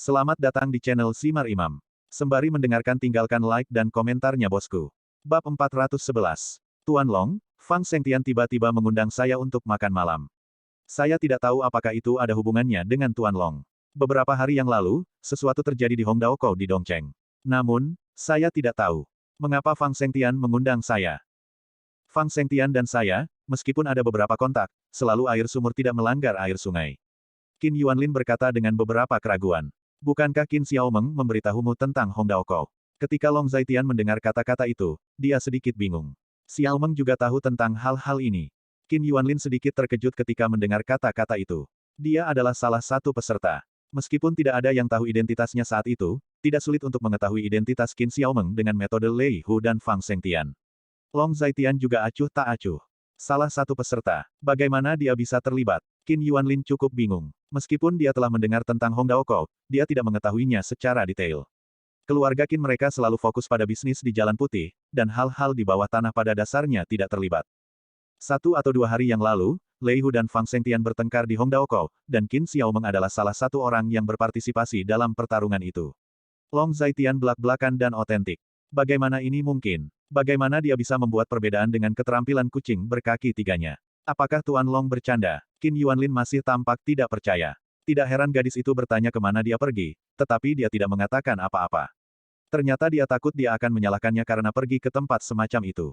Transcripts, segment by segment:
Selamat datang di channel Simar Imam. Sembari mendengarkan tinggalkan like dan komentarnya bosku. Bab 411. Tuan Long, Fang Sengtian tiba-tiba mengundang saya untuk makan malam. Saya tidak tahu apakah itu ada hubungannya dengan Tuan Long. Beberapa hari yang lalu, sesuatu terjadi di Hongdaoko di Dongcheng. Namun, saya tidak tahu mengapa Fang Sengtian mengundang saya. Fang Sengtian dan saya, meskipun ada beberapa kontak, selalu air sumur tidak melanggar air sungai. Qin Yuanlin berkata dengan beberapa keraguan. Bukankah Qin Xiaomeng memberitahumu tentang Hongdaoko? Ketika Long Zaitian mendengar kata-kata itu, dia sedikit bingung. Xiaomeng juga tahu tentang hal-hal ini. Qin Yuanlin sedikit terkejut ketika mendengar kata-kata itu. Dia adalah salah satu peserta. Meskipun tidak ada yang tahu identitasnya saat itu, tidak sulit untuk mengetahui identitas Qin Xiaomeng dengan metode Lei Hu dan Fang Sengtian. Long Zaitian juga acuh tak acuh. Salah satu peserta. Bagaimana dia bisa terlibat? Qin Yuanlin cukup bingung. Meskipun dia telah mendengar tentang Hongdaoko, dia tidak mengetahuinya secara detail. Keluarga Qin mereka selalu fokus pada bisnis di Jalan Putih, dan hal-hal di bawah tanah pada dasarnya tidak terlibat. 1 atau 2 hari yang lalu, Lei Hu dan Fang Sengtian bertengkar di Hongdaoko, dan Qin Xiaomeng adalah salah satu orang yang berpartisipasi dalam pertarungan itu. Long Zaitian belak-belakan dan otentik. Bagaimana ini mungkin? Bagaimana dia bisa membuat perbedaan dengan keterampilan kucing berkaki tiganya? Apakah Tuan Long bercanda? Qin Yuanlin masih tampak tidak percaya. Tidak heran gadis itu bertanya kemana dia pergi, tetapi dia tidak mengatakan apa-apa. Ternyata dia takut dia akan menyalahkannya karena pergi ke tempat semacam itu.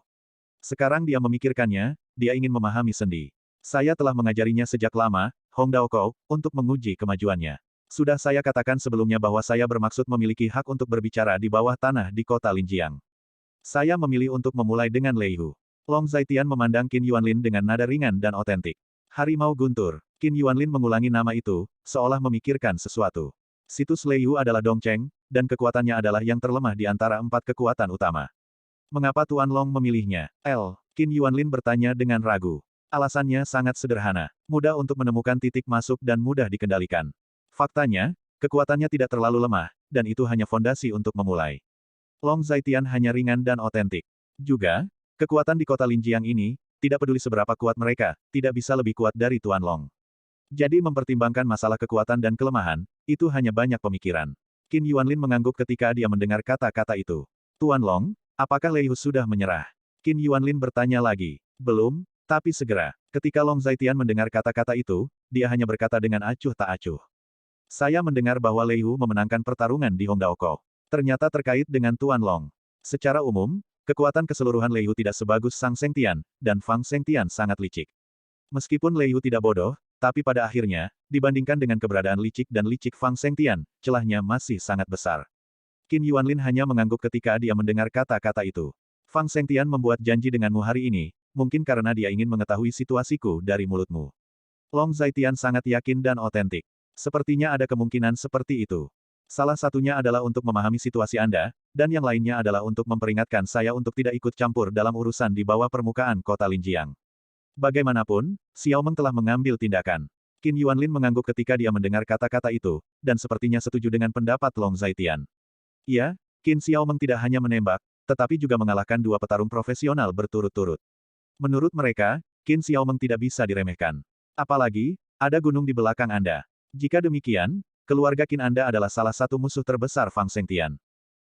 Sekarang dia memikirkannya, dia ingin memahami sendi. Saya telah mengajarinya sejak lama, Hongdaoko, untuk menguji kemajuannya. Sudah saya katakan sebelumnya bahwa saya bermaksud memiliki hak untuk berbicara di bawah tanah di kota Linjiang. Saya memilih untuk memulai dengan Lei Hu. Long Zaitian memandang Qin Yuanlin dengan nada ringan dan otentik. Harimau guntur. Qin Yuanlin mengulangi nama itu, seolah memikirkan sesuatu. Situs Lei Hu adalah Dongcheng, dan kekuatannya adalah yang terlemah di antara 4 kekuatan utama. Mengapa Tuan Long memilihnya? Qin Yuanlin bertanya dengan ragu. Alasannya sangat sederhana. Mudah untuk menemukan titik masuk dan mudah dikendalikan. Faktanya, kekuatannya tidak terlalu lemah, dan itu hanya fondasi untuk memulai. Long Zaitian hanya ringan dan otentik. Juga, kekuatan di kota Linjiang ini, tidak peduli seberapa kuat mereka, tidak bisa lebih kuat dari Tuan Long. Jadi mempertimbangkan masalah kekuatan dan kelemahan, itu hanya banyak pemikiran. Qin Yuanlin mengangguk ketika dia mendengar kata-kata itu. Tuan Long, apakah Lei Hu sudah menyerah? Qin Yuanlin bertanya lagi. Belum, tapi segera. Ketika Long Zaitian mendengar kata-kata itu, dia hanya berkata dengan acuh tak acuh. Saya mendengar bahwa Lei Hu memenangkan pertarungan di Hongdaoko. Ternyata terkait dengan Tuan Long. Secara umum, kekuatan keseluruhan Lei Hu tidak sebagus Sang Sengtian, dan Fang Sengtian sangat licik. Meskipun Lei Hu tidak bodoh, tapi pada akhirnya, dibandingkan dengan keberadaan licik dan licik Fang Sengtian, celahnya masih sangat besar. Qin Yuanlin hanya mengangguk ketika dia mendengar kata-kata itu. Fang Sengtian membuat janji denganmu hari ini, mungkin karena dia ingin mengetahui situasiku dari mulutmu. Long Zaitian sangat yakin dan otentik. Sepertinya ada kemungkinan seperti itu. Salah satunya adalah untuk memahami situasi Anda, dan yang lainnya adalah untuk memperingatkan saya untuk tidak ikut campur dalam urusan di bawah permukaan kota Linjiang. Bagaimanapun, Xiaomeng telah mengambil tindakan. Qin Yuanlin mengangguk ketika dia mendengar kata-kata itu, dan sepertinya setuju dengan pendapat Long Zaitian. Iya, Qin Xiaomeng tidak hanya menembak, tetapi juga mengalahkan 2 petarung profesional berturut-turut. Menurut mereka, Qin Xiaomeng tidak bisa diremehkan. Apalagi, ada gunung di belakang Anda. Jika demikian, keluarga Qin Anda adalah salah satu musuh terbesar Fang Sengtian.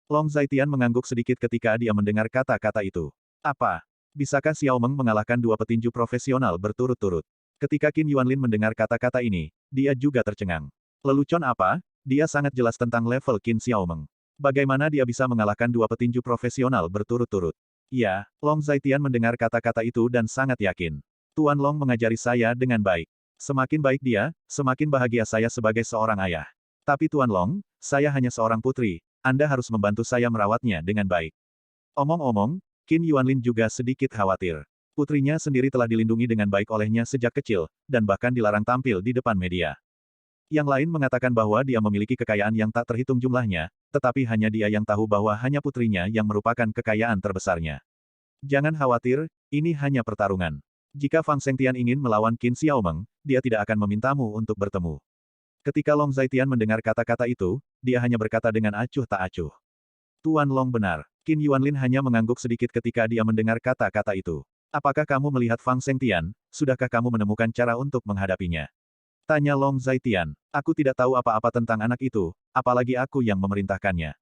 Long Zaitian mengangguk sedikit ketika dia mendengar kata-kata itu. Apa? Bisakah Xiaomeng mengalahkan 2 petinju profesional berturut-turut? Ketika Qin Yuanlin mendengar kata-kata ini, dia juga tercengang. Lelucon apa? Dia sangat jelas tentang level Qin Xiaomeng. Bagaimana dia bisa mengalahkan 2 petinju profesional berturut-turut? Ya, Long Zaitian mendengar kata-kata itu dan sangat yakin. Tuan Long mengajari saya dengan baik. Semakin baik dia, semakin bahagia saya sebagai seorang ayah. Tapi Tuan Long, saya hanya seorang putri, Anda harus membantu saya merawatnya dengan baik. Omong-omong, Qin Yuanlin juga sedikit khawatir. Putrinya sendiri telah dilindungi dengan baik olehnya sejak kecil, dan bahkan dilarang tampil di depan media. Yang lain mengatakan bahwa dia memiliki kekayaan yang tak terhitung jumlahnya, tetapi hanya dia yang tahu bahwa hanya putrinya yang merupakan kekayaan terbesarnya. Jangan khawatir, ini hanya pertarungan. Jika Fang Sengtian ingin melawan Qin Xiaomeng, dia tidak akan memintamu untuk bertemu. Ketika Long Zaitian mendengar kata-kata itu, dia hanya berkata dengan acuh tak acuh. Tuan Long benar. Qin Yuanlin hanya mengangguk sedikit ketika dia mendengar kata-kata itu. Apakah kamu melihat Fang Sengtian? Sudahkah kamu menemukan cara untuk menghadapinya? Tanya Long Zaitian. Aku tidak tahu apa-apa tentang anak itu, apalagi aku yang memerintahkannya.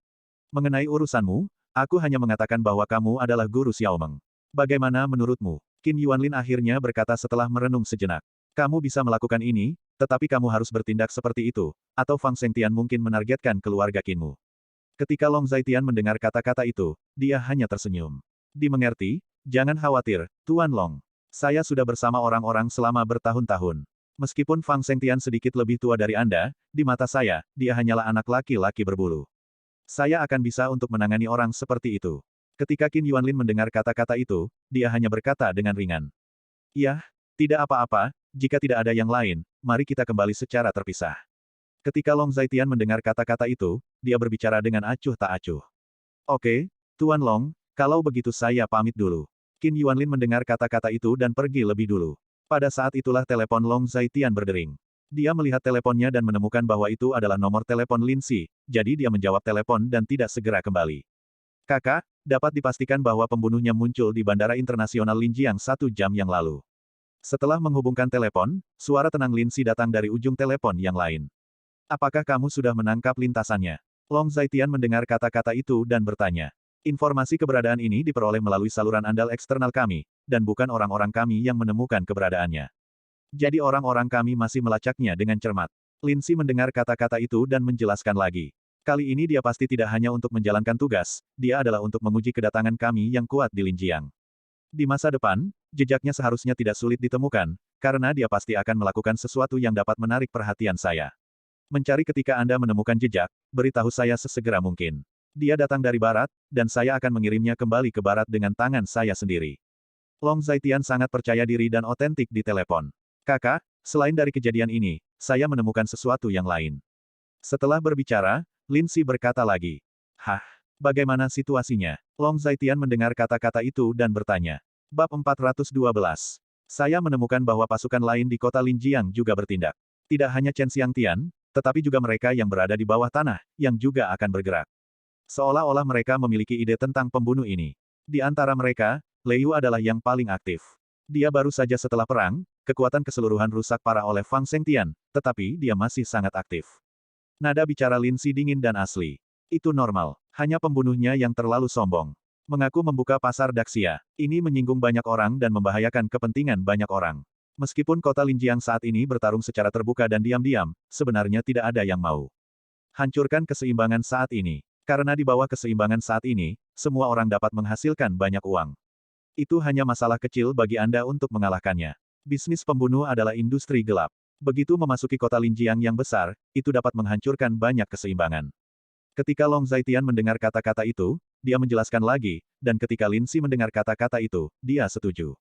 Mengenai urusanmu, aku hanya mengatakan bahwa kamu adalah guru Xiaomeng. Bagaimana menurutmu? Qin Yuanlin akhirnya berkata setelah merenung sejenak. Kamu bisa melakukan ini, tetapi kamu harus bertindak seperti itu, atau Fang Zhengtian mungkin menargetkan keluarga Qinmu. Ketika Long Zaitian mendengar kata-kata itu, dia hanya tersenyum. Dimengerti, jangan khawatir, Tuan Long. Saya sudah bersama orang-orang selama bertahun-tahun. Meskipun Fang Zhengtian sedikit lebih tua dari Anda, di mata saya, dia hanyalah anak laki-laki berbulu. Saya akan bisa untuk menangani orang seperti itu. Ketika Qin Yuanlin mendengar kata-kata itu, dia hanya berkata dengan ringan. Iya, tidak apa-apa, jika tidak ada yang lain, mari kita kembali secara terpisah. Ketika Long Zaitian mendengar kata-kata itu, dia berbicara dengan acuh tak acuh. Oke, Tuan Long, kalau begitu saya pamit dulu. Qin Yuanlin mendengar kata-kata itu dan pergi lebih dulu. Pada saat itulah telepon Long Zaitian berdering. Dia melihat teleponnya dan menemukan bahwa itu adalah nomor telepon Lin Si, jadi dia menjawab telepon dan tidak segera kembali. Kakak, dapat dipastikan bahwa pembunuhnya muncul di Bandara Internasional Linjiang 1 jam yang lalu. Setelah menghubungkan telepon, suara tenang Lin Si datang dari ujung telepon yang lain. Apakah kamu sudah menangkap lintasannya? Long Zaitian mendengar kata-kata itu dan bertanya. Informasi keberadaan ini diperoleh melalui saluran andal eksternal kami, dan bukan orang-orang kami yang menemukan keberadaannya. Jadi orang-orang kami masih melacaknya dengan cermat. Lin Si mendengar kata-kata itu dan menjelaskan lagi. Kali ini dia pasti tidak hanya untuk menjalankan tugas, dia adalah untuk menguji kedatangan kami yang kuat di Linjiang. Di masa depan, jejaknya seharusnya tidak sulit ditemukan, karena dia pasti akan melakukan sesuatu yang dapat menarik perhatian saya. Mencari ketika Anda menemukan jejak, beritahu saya sesegera mungkin. Dia datang dari barat, dan saya akan mengirimnya kembali ke barat dengan tangan saya sendiri. Long Zaitian sangat percaya diri dan otentik di telepon. Kakak, selain dari kejadian ini, saya menemukan sesuatu yang lain. Setelah berbicara, Lin Si berkata lagi. Hah? Bagaimana situasinya? Long Zaitian mendengar kata-kata itu dan bertanya. Bab 412. Saya menemukan bahwa pasukan lain di kota Linjiang juga bertindak. Tidak hanya Chen Xiangtian, tetapi juga mereka yang berada di bawah tanah, yang juga akan bergerak. Seolah-olah mereka memiliki ide tentang pembunuh ini. Di antara mereka, Lei Yu adalah yang paling aktif. Dia baru saja setelah perang, kekuatan keseluruhan rusak parah oleh Fang Zhengtian, tetapi dia masih sangat aktif. Nada bicara Lin Si dingin dan asli. Itu normal, hanya pembunuhnya yang terlalu sombong. Mengaku membuka pasar Daxia, ini menyinggung banyak orang dan membahayakan kepentingan banyak orang. Meskipun kota Linjiang saat ini bertarung secara terbuka dan diam-diam, sebenarnya tidak ada yang mau hancurkan keseimbangan saat ini. Karena di bawah keseimbangan saat ini, semua orang dapat menghasilkan banyak uang. Itu hanya masalah kecil bagi Anda untuk mengalahkannya. Bisnis pembunuh adalah industri gelap. Begitu memasuki kota Linjiang yang besar, itu dapat menghancurkan banyak keseimbangan. Ketika Long Zaitian mendengar kata-kata itu, dia menjelaskan lagi, dan ketika Lin Si mendengar kata-kata itu, dia setuju.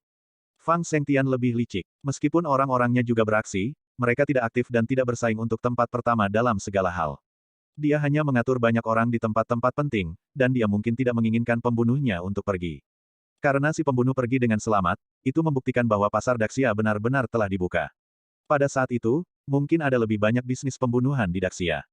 Fang Zhengtian lebih licik. Meskipun orang-orangnya juga beraksi, mereka tidak aktif dan tidak bersaing untuk tempat pertama dalam segala hal. Dia hanya mengatur banyak orang di tempat-tempat penting, dan dia mungkin tidak menginginkan pembunuhnya untuk pergi. Karena si pembunuh pergi dengan selamat, itu membuktikan bahwa pasar Daxia benar-benar telah dibuka. Pada saat itu, mungkin ada lebih banyak bisnis pembunuhan di Daxia.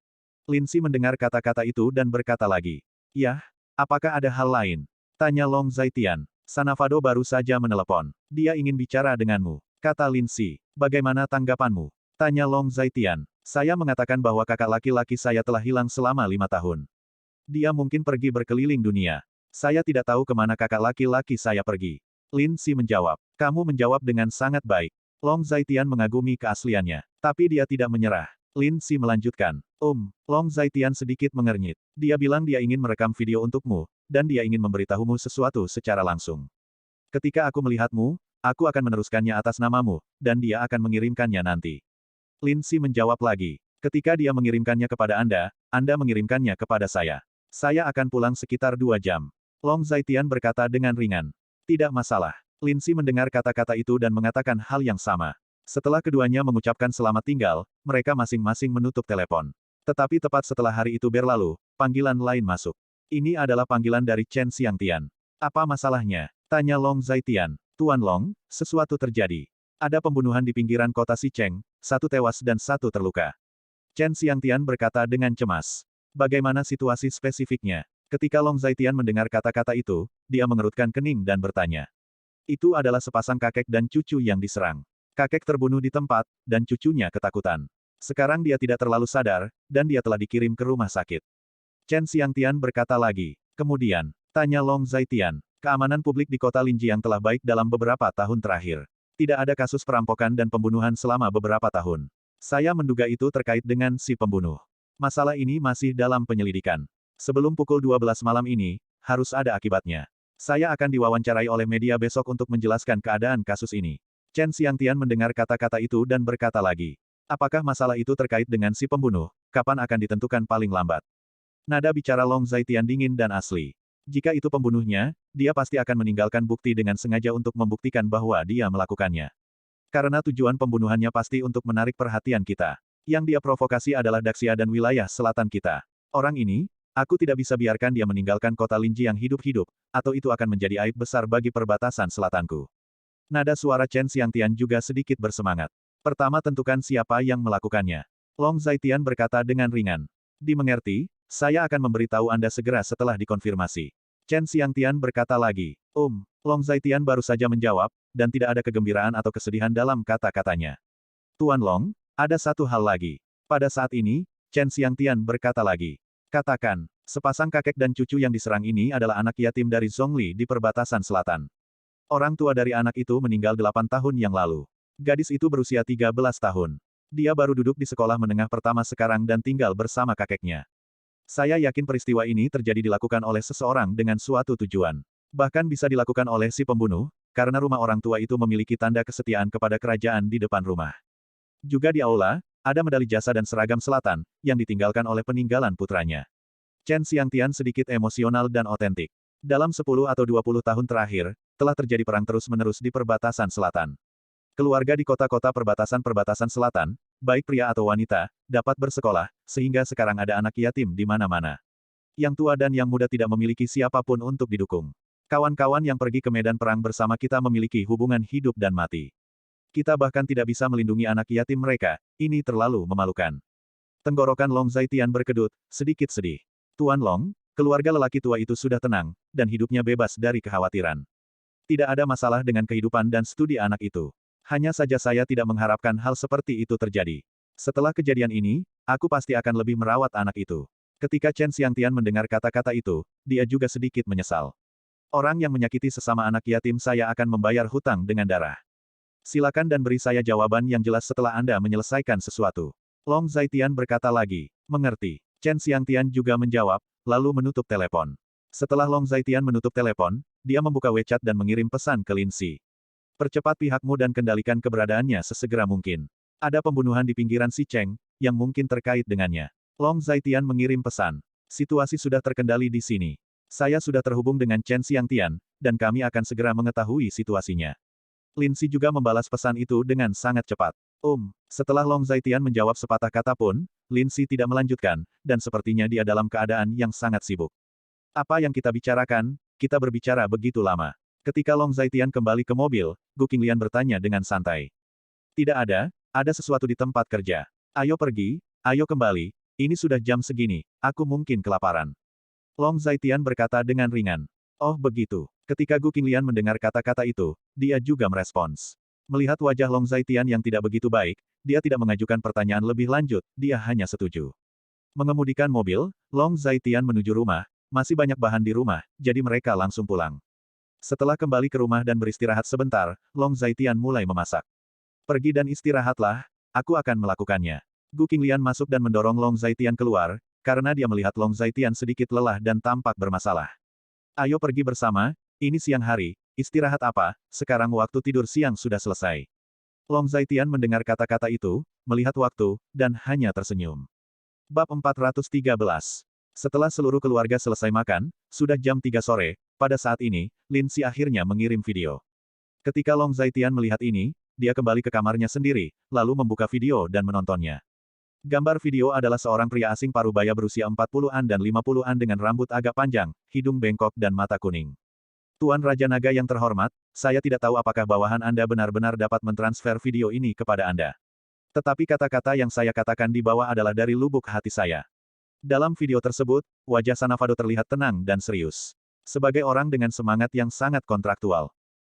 Lin Si mendengar kata-kata itu dan berkata lagi. Yah, apakah ada hal lain? Tanya Long Zaitian. Sanavado baru saja menelepon. Dia ingin bicara denganmu. Kata Lin Si. Bagaimana tanggapanmu? Tanya Long Zaitian. Saya mengatakan bahwa kakak laki-laki saya telah hilang selama 5 tahun. Dia mungkin pergi berkeliling dunia. Saya tidak tahu kemana kakak laki-laki saya pergi. Lin Si menjawab. Kamu menjawab dengan sangat baik. Long Zaitian mengagumi keasliannya. Tapi dia tidak menyerah. Lin Si melanjutkan. Long Zaitian sedikit mengernyit. Dia bilang dia ingin merekam video untukmu, dan dia ingin memberitahumu sesuatu secara langsung. Ketika aku melihatmu, aku akan meneruskannya atas namamu, dan dia akan mengirimkannya nanti. Lin Si menjawab lagi. Ketika dia mengirimkannya kepada Anda mengirimkannya kepada saya. Saya akan pulang sekitar 2 jam. Long Zaitian berkata dengan ringan. Tidak masalah. Lin Si mendengar kata-kata itu dan mengatakan hal yang sama. Setelah keduanya mengucapkan selamat tinggal, mereka masing-masing menutup telepon. Tetapi tepat setelah hari itu berlalu, panggilan lain masuk. Ini adalah panggilan dari Chen Xiangtian. Apa masalahnya? Tanya Long Zaitian. Tuan Long, sesuatu terjadi. Ada pembunuhan di pinggiran kota Xicheng, 1 tewas dan 1 terluka. Chen Xiangtian berkata dengan cemas. Bagaimana situasi spesifiknya? Ketika Long Zaitian mendengar kata-kata itu, dia mengerutkan kening dan bertanya. Itu adalah sepasang kakek dan cucu yang diserang. Kakek terbunuh di tempat, dan cucunya ketakutan. Sekarang dia tidak terlalu sadar, dan dia telah dikirim ke rumah sakit. Chen Xiangtian berkata lagi. Kemudian, tanya Long Zaitian. Keamanan publik di kota Linjiang telah baik dalam beberapa tahun terakhir. Tidak ada kasus perampokan dan pembunuhan selama beberapa tahun. Saya menduga itu terkait dengan si pembunuh. Masalah ini masih dalam penyelidikan. Sebelum pukul 12 malam ini, harus ada akibatnya. Saya akan diwawancarai oleh media besok untuk menjelaskan keadaan kasus ini. Chen Xiangtian mendengar kata-kata itu dan berkata lagi. Apakah masalah itu terkait dengan si pembunuh? Kapan akan ditentukan paling lambat? Nada bicara Long Zaitian dingin dan asli. Jika itu pembunuhnya, dia pasti akan meninggalkan bukti dengan sengaja untuk membuktikan bahwa dia melakukannya. Karena tujuan pembunuhannya pasti untuk menarik perhatian kita. Yang dia provokasi adalah Daxia dan wilayah selatan kita. Orang ini, aku tidak bisa biarkan dia meninggalkan kota Linjiang hidup-hidup, atau itu akan menjadi aib besar bagi perbatasan selatanku. Nada suara Chen Xiangtian juga sedikit bersemangat. Pertama tentukan siapa yang melakukannya. Long Zaitian berkata dengan ringan. Dimengerti, saya akan memberitahu Anda segera setelah dikonfirmasi. Chen Xiangtian berkata lagi. Long Zaitian baru saja menjawab, dan tidak ada kegembiraan atau kesedihan dalam kata-katanya. Tuan Long, ada satu hal lagi. Pada saat ini, Chen Xiangtian berkata lagi. Katakan, sepasang kakek dan cucu yang diserang ini adalah anak yatim dari Zhongli di perbatasan selatan. Orang tua dari anak itu meninggal 8 tahun yang lalu. Gadis itu berusia 13 tahun. Dia baru duduk di sekolah menengah pertama sekarang dan tinggal bersama kakeknya. Saya yakin peristiwa ini terjadi dilakukan oleh seseorang dengan suatu tujuan. Bahkan bisa dilakukan oleh si pembunuh, karena rumah orang tua itu memiliki tanda kesetiaan kepada kerajaan di depan rumah. Juga di aula, ada medali jasa dan seragam selatan, yang ditinggalkan oleh peninggalan putranya. Chen Xiangtian sedikit emosional dan otentik. Dalam 10 atau 20 tahun terakhir, telah terjadi perang terus-menerus di perbatasan selatan. Keluarga di kota-kota perbatasan-perbatasan selatan, baik pria atau wanita, dapat bersekolah, sehingga sekarang ada anak yatim di mana-mana. Yang tua dan yang muda tidak memiliki siapapun untuk didukung. Kawan-kawan yang pergi ke medan perang bersama kita memiliki hubungan hidup dan mati. Kita bahkan tidak bisa melindungi anak yatim mereka, ini terlalu memalukan. Tenggorokan Long Zaitian berkedut, sedikit sedih. Tuan Long, keluarga lelaki tua itu sudah tenang, dan hidupnya bebas dari kekhawatiran. Tidak ada masalah dengan kehidupan dan studi anak itu. Hanya saja saya tidak mengharapkan hal seperti itu terjadi. Setelah kejadian ini, aku pasti akan lebih merawat anak itu. Ketika Chen Xiangtian mendengar kata-kata itu, dia juga sedikit menyesal. Orang yang menyakiti sesama anak yatim saya akan membayar hutang dengan darah. Silakan dan beri saya jawaban yang jelas setelah Anda menyelesaikan sesuatu. Long Zaitian berkata lagi. Mengerti. Chen Xiangtian juga menjawab, lalu menutup telepon. Setelah Long Zaitian menutup telepon, dia membuka WeChat dan mengirim pesan ke Lin Si. Percepat pihakmu dan kendalikan keberadaannya sesegera mungkin. Ada pembunuhan di pinggiran Si Cheng, yang mungkin terkait dengannya. Long Zaitian mengirim pesan. Situasi sudah terkendali di sini. Saya sudah terhubung dengan Chen Xiangtian, dan kami akan segera mengetahui situasinya. Lin Si juga membalas pesan itu dengan sangat cepat. Setelah Long Zaitian menjawab sepatah kata pun, Lin Si tidak melanjutkan, dan sepertinya dia dalam keadaan yang sangat sibuk. Apa yang kita bicarakan? Kita berbicara begitu lama. Ketika Long Zaitian kembali ke mobil, Gu Qinglian bertanya dengan santai. Tidak ada sesuatu di tempat kerja. Ayo pergi, ayo kembali, ini sudah jam segini, aku mungkin kelaparan. Long Zaitian berkata dengan ringan. Oh begitu. Ketika Gu Qinglian mendengar kata-kata itu, dia juga merespons. Melihat wajah Long Zaitian yang tidak begitu baik, dia tidak mengajukan pertanyaan lebih lanjut, dia hanya setuju. Mengemudikan mobil, Long Zaitian menuju rumah, masih banyak bahan di rumah, jadi mereka langsung pulang. Setelah kembali ke rumah dan beristirahat sebentar, Long Zaitian mulai memasak. Pergi dan istirahatlah, aku akan melakukannya. Gu Qinglian masuk dan mendorong Long Zaitian keluar, karena dia melihat Long Zaitian sedikit lelah dan tampak bermasalah. Ayo pergi bersama, ini siang hari, istirahat apa, sekarang waktu tidur siang sudah selesai. Long Zaitian mendengar kata-kata itu, melihat waktu, dan hanya tersenyum. Bab 413. Setelah seluruh keluarga selesai makan, sudah jam 3 sore, pada saat ini, Lin Si akhirnya mengirim video. Ketika Long Zaitian melihat ini, dia kembali ke kamarnya sendiri, lalu membuka video dan menontonnya. Gambar video adalah seorang pria asing parubaya berusia 40-an dan 50-an dengan rambut agak panjang, hidung bengkok dan mata kuning. Tuan Raja Naga yang terhormat, saya tidak tahu apakah bawahan Anda benar-benar dapat mentransfer video ini kepada Anda. Tetapi kata-kata yang saya katakan di bawah adalah dari lubuk hati saya. Dalam video tersebut, wajah Sanavado terlihat tenang dan serius. Sebagai orang dengan semangat yang sangat kontraktual.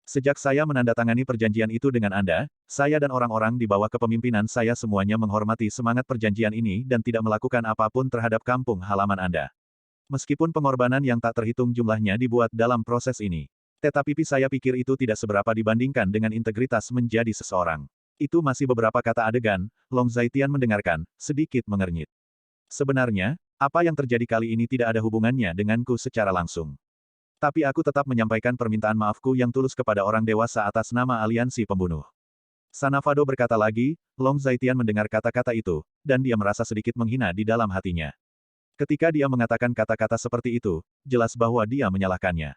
Sejak saya menandatangani perjanjian itu dengan Anda, saya dan orang-orang di bawah kepemimpinan saya semuanya menghormati semangat perjanjian ini dan tidak melakukan apapun terhadap kampung halaman Anda. Meskipun pengorbanan yang tak terhitung jumlahnya dibuat dalam proses ini. Tetapi saya pikir itu tidak seberapa dibandingkan dengan integritas menjadi seseorang. Itu masih beberapa kata adegan, Long Zaitian mendengarkan, sedikit mengernyit. Sebenarnya, apa yang terjadi kali ini tidak ada hubungannya denganku secara langsung. Tapi aku tetap menyampaikan permintaan maafku yang tulus kepada orang dewasa atas nama aliansi pembunuh. Sanafado berkata lagi, Long Zaitian mendengar kata-kata itu, dan dia merasa sedikit menghina di dalam hatinya. Ketika dia mengatakan kata-kata seperti itu, jelas bahwa dia menyalahkannya.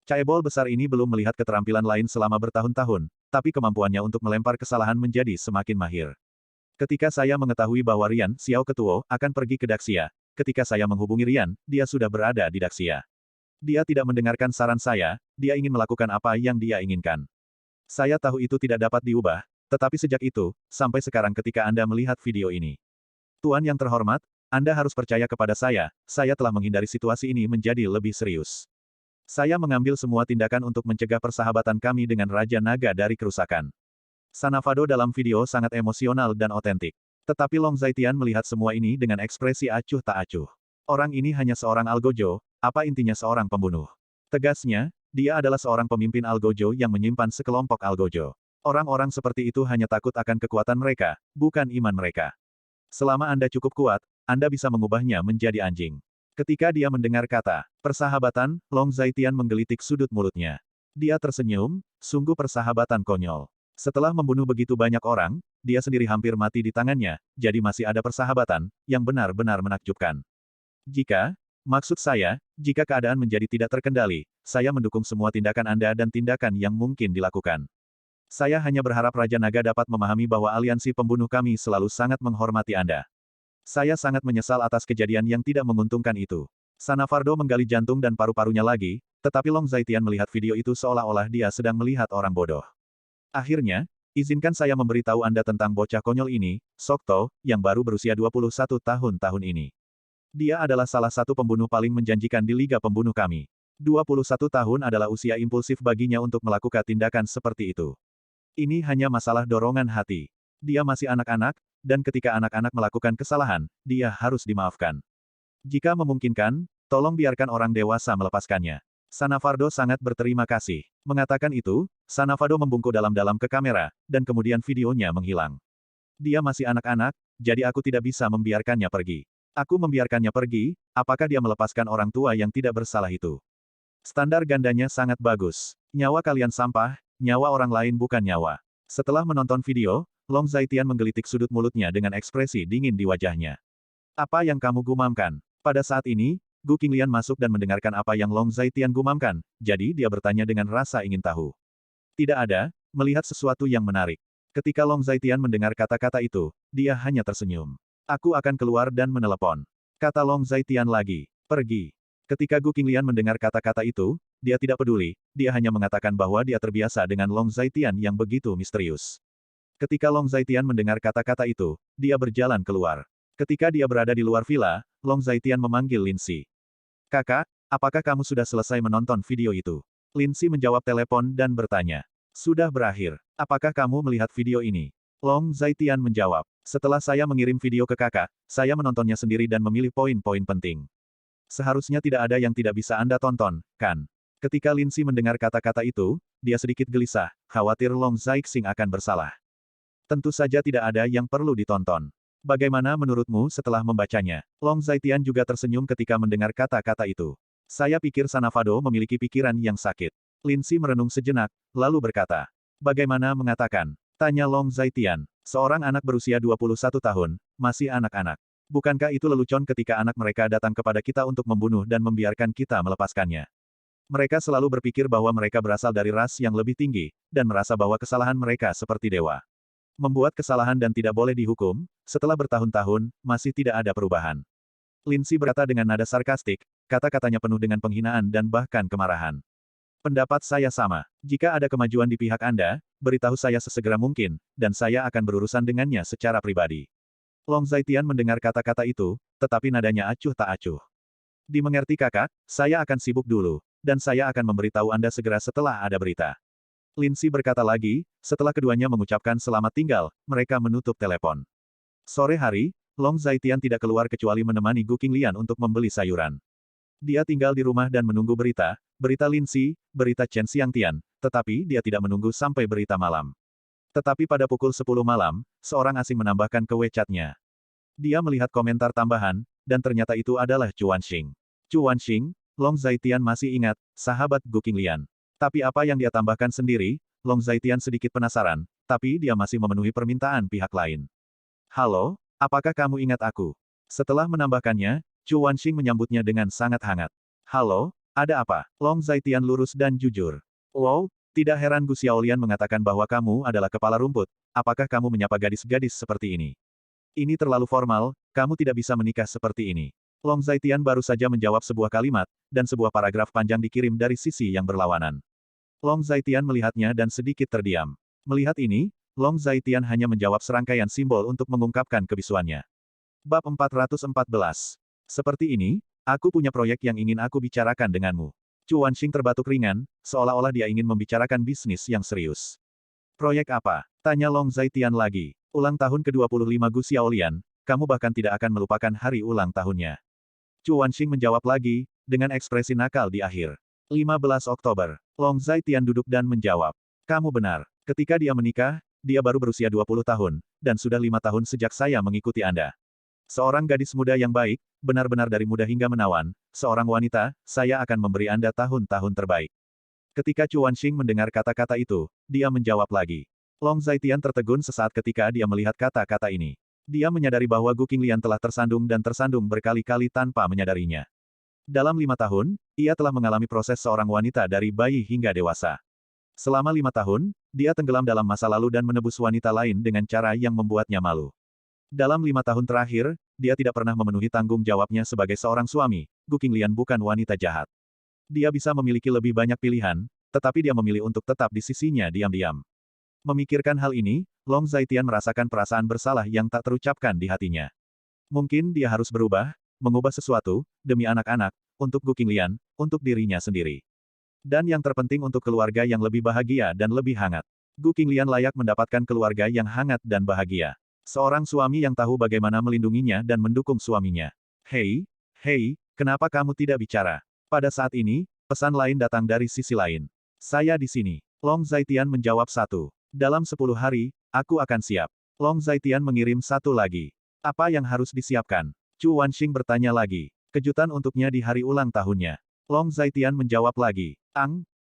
Caebol besar ini belum melihat keterampilan lain selama bertahun-tahun, tapi kemampuannya untuk melempar kesalahan menjadi semakin mahir. Ketika saya mengetahui bahwa Rian Xiao Ketuo akan pergi ke Daxia, ketika saya menghubungi Rian, dia sudah berada di Daxia. Dia tidak mendengarkan saran saya, dia ingin melakukan apa yang dia inginkan. Saya tahu itu tidak dapat diubah, tetapi sejak itu, sampai sekarang ketika Anda melihat video ini. Tuan yang terhormat, Anda harus percaya kepada saya telah menghindari situasi ini menjadi lebih serius. Saya mengambil semua tindakan untuk mencegah persahabatan kami dengan Raja Naga dari kerusakan. Sanafado dalam video sangat emosional dan otentik. Tetapi Long Zaitian melihat semua ini dengan ekspresi acuh tak acuh. Orang ini hanya seorang algojo, apa intinya seorang pembunuh? Tegasnya, dia adalah seorang pemimpin algojo yang menyimpan sekelompok algojo. Orang-orang seperti itu hanya takut akan kekuatan mereka, bukan iman mereka. Selama Anda cukup kuat, Anda bisa mengubahnya menjadi anjing. Ketika dia mendengar kata persahabatan, Long Zaitian menggelitik sudut mulutnya. Dia tersenyum, sungguh persahabatan konyol. Setelah membunuh begitu banyak orang, dia sendiri hampir mati di tangannya, jadi masih ada persahabatan, yang benar-benar menakjubkan. Maksud saya, jika keadaan menjadi tidak terkendali, saya mendukung semua tindakan Anda dan tindakan yang mungkin dilakukan. Saya hanya berharap Raja Naga dapat memahami bahwa aliansi pembunuh kami selalu sangat menghormati Anda. Saya sangat menyesal atas kejadian yang tidak menguntungkan itu. Sanafardo menggali jantung dan paru-parunya lagi, tetapi Long Zaitian melihat video itu seolah-olah dia sedang melihat orang bodoh. Akhirnya, izinkan saya memberitahu Anda tentang bocah konyol ini, Sokto, yang baru berusia 21 tahun ini. Dia adalah salah satu pembunuh paling menjanjikan di Liga Pembunuh kami. 21 tahun adalah usia impulsif baginya untuk melakukan tindakan seperti itu. Ini hanya masalah dorongan hati. Dia masih anak-anak, dan ketika anak-anak melakukan kesalahan, dia harus dimaafkan. Jika memungkinkan, tolong biarkan orang dewasa melepaskannya. Sanafardo sangat berterima kasih. Mengatakan itu, Sanafado membungkuk dalam-dalam ke kamera, dan kemudian videonya menghilang. Dia masih anak-anak, jadi aku tidak bisa membiarkannya pergi. Aku membiarkannya pergi, apakah dia melepaskan orang tua yang tidak bersalah itu? Standar gandanya sangat bagus. Nyawa kalian sampah, nyawa orang lain bukan nyawa. Setelah menonton video, Long Zaitian menggelitik sudut mulutnya dengan ekspresi dingin di wajahnya. Apa yang kamu gumamkan? Pada saat ini, Gu Qinglian masuk dan mendengarkan apa yang Long Zaitian gumamkan, jadi dia bertanya dengan rasa ingin tahu. Tidak ada, melihat sesuatu yang menarik. Ketika Long Zaitian mendengar kata-kata itu, dia hanya tersenyum. Aku akan keluar dan menelepon. Kata Long Zaitian lagi. Pergi. Ketika Gu Qinglian mendengar kata-kata itu, dia tidak peduli, dia hanya mengatakan bahwa dia terbiasa dengan Long Zaitian yang begitu misterius. Ketika Long Zaitian mendengar kata-kata itu, dia berjalan keluar. Ketika dia berada di luar villa, Long Zaitian memanggil Linsi. Kakak, apakah kamu sudah selesai menonton video itu? Linsi menjawab telepon dan bertanya. Sudah berakhir. Apakah kamu melihat video ini? Long Zaitian menjawab. Setelah saya mengirim video ke kakak, saya menontonnya sendiri dan memilih poin-poin penting. Seharusnya tidak ada yang tidak bisa Anda tonton, kan? Ketika Linsi mendengar kata-kata itu, dia sedikit gelisah, khawatir Long Zaixing akan bersalah. Tentu saja tidak ada yang perlu ditonton. Bagaimana menurutmu setelah membacanya? Long Zaitian juga tersenyum ketika mendengar kata-kata itu. Saya pikir Sanafado memiliki pikiran yang sakit. Linsi merenung sejenak, lalu berkata. Bagaimana mengatakan? Tanya Long Zaitian. Seorang anak berusia 21 tahun, masih anak-anak. Bukankah itu lelucon ketika anak mereka datang kepada kita untuk membunuh dan membiarkan kita melepaskannya? Mereka selalu berpikir bahwa mereka berasal dari ras yang lebih tinggi, dan merasa bahwa kesalahan mereka seperti dewa. Membuat kesalahan dan tidak boleh dihukum, setelah bertahun-tahun, masih tidak ada perubahan. Linsi berkata dengan nada sarkastik, kata-katanya penuh dengan penghinaan dan bahkan kemarahan. Pendapat saya sama. Jika ada kemajuan di pihak Anda, beritahu saya sesegera mungkin, dan saya akan berurusan dengannya secara pribadi. Long Zaitian mendengar kata-kata itu, tetapi nadanya acuh tak acuh. Dimengerti kakak, saya akan sibuk dulu, dan saya akan memberitahu Anda segera setelah ada berita. Lindsay berkata lagi, setelah keduanya mengucapkan selamat tinggal, mereka menutup telepon. Sore hari, Long Zaitian tidak keluar kecuali menemani Gu Qinglian untuk membeli sayuran. Dia tinggal di rumah dan menunggu berita Lindsay, berita Chen Xiangtian, tetapi dia tidak menunggu sampai berita malam. Tetapi pada pukul 10 malam, seorang asing menambahkan ke WeChat-nya. Dia melihat komentar tambahan, dan ternyata itu adalah Chu Wanxing. Chu Wanxing, Long Zaitian masih ingat, sahabat Gu Qinglian. Tapi apa yang dia tambahkan sendiri, Long Zaitian sedikit penasaran, tapi dia masih memenuhi permintaan pihak lain. Halo, apakah kamu ingat aku? Setelah menambahkannya, Chu Wanxing menyambutnya dengan sangat hangat. Halo, ada apa? Long Zaitian lurus dan jujur. Wow, tidak heran Gu Xiaolian mengatakan bahwa kamu adalah kepala rumput, apakah kamu menyapa gadis-gadis seperti ini? Ini terlalu formal, kamu tidak bisa menikah seperti ini. Long Zaitian baru saja menjawab sebuah kalimat, dan sebuah paragraf panjang dikirim dari sisi yang berlawanan. Long Zaitian melihatnya dan sedikit terdiam. Melihat ini, Long Zaitian hanya menjawab serangkaian simbol untuk mengungkapkan kebisuannya. Bab 414. Seperti ini, aku punya proyek yang ingin aku bicarakan denganmu. Chu Wanxing terbatuk ringan, seolah-olah dia ingin membicarakan bisnis yang serius. Proyek apa? Tanya Long Zaitian lagi. Ulang tahun ke-25 Gu Xiaolian, kamu bahkan tidak akan melupakan hari ulang tahunnya. Chu Wanxing menjawab lagi, dengan ekspresi nakal di akhir. 15 Oktober. Long Zaitian duduk dan menjawab. Kamu benar. Ketika dia menikah, dia baru berusia 20 tahun, dan sudah 5 tahun sejak saya mengikuti Anda. Seorang gadis muda yang baik, benar-benar dari muda hingga menawan, seorang wanita, saya akan memberi Anda tahun-tahun terbaik. Ketika Chu Wanxing mendengar kata-kata itu, dia menjawab lagi. Long Zaitian tertegun sesaat ketika dia melihat kata-kata ini. Dia menyadari bahwa Gu Qinglian telah tersandung dan tersandung berkali-kali tanpa menyadarinya. Dalam 5 tahun, ia telah mengalami proses seorang wanita dari bayi hingga dewasa. Selama 5 tahun, dia tenggelam dalam masa lalu dan menebus wanita lain dengan cara yang membuatnya malu. Dalam 5 tahun terakhir, dia tidak pernah memenuhi tanggung jawabnya sebagai seorang suami. Gu Qinglian bukan wanita jahat. Dia bisa memiliki lebih banyak pilihan, tetapi dia memilih untuk tetap di sisinya diam-diam. Memikirkan hal ini, Long Zaitian merasakan perasaan bersalah yang tak terucapkan di hatinya. Mungkin dia harus berubah, mengubah sesuatu, demi anak-anak, untuk Gu Qinglian, untuk dirinya sendiri. Dan yang terpenting untuk keluarga yang lebih bahagia dan lebih hangat. Gu Qinglian layak mendapatkan keluarga yang hangat dan bahagia. Seorang suami yang tahu bagaimana melindunginya dan mendukung suaminya. Hei, kenapa kamu tidak bicara? Pada saat ini, pesan lain datang dari sisi lain. Saya di sini. Long Zaitian menjawab satu. Dalam 10 hari, aku akan siap. Long Zaitian mengirim satu lagi. Apa yang harus disiapkan? Chu Wanxing bertanya lagi. Kejutan untuknya di hari ulang tahunnya. Long Zaitian menjawab lagi.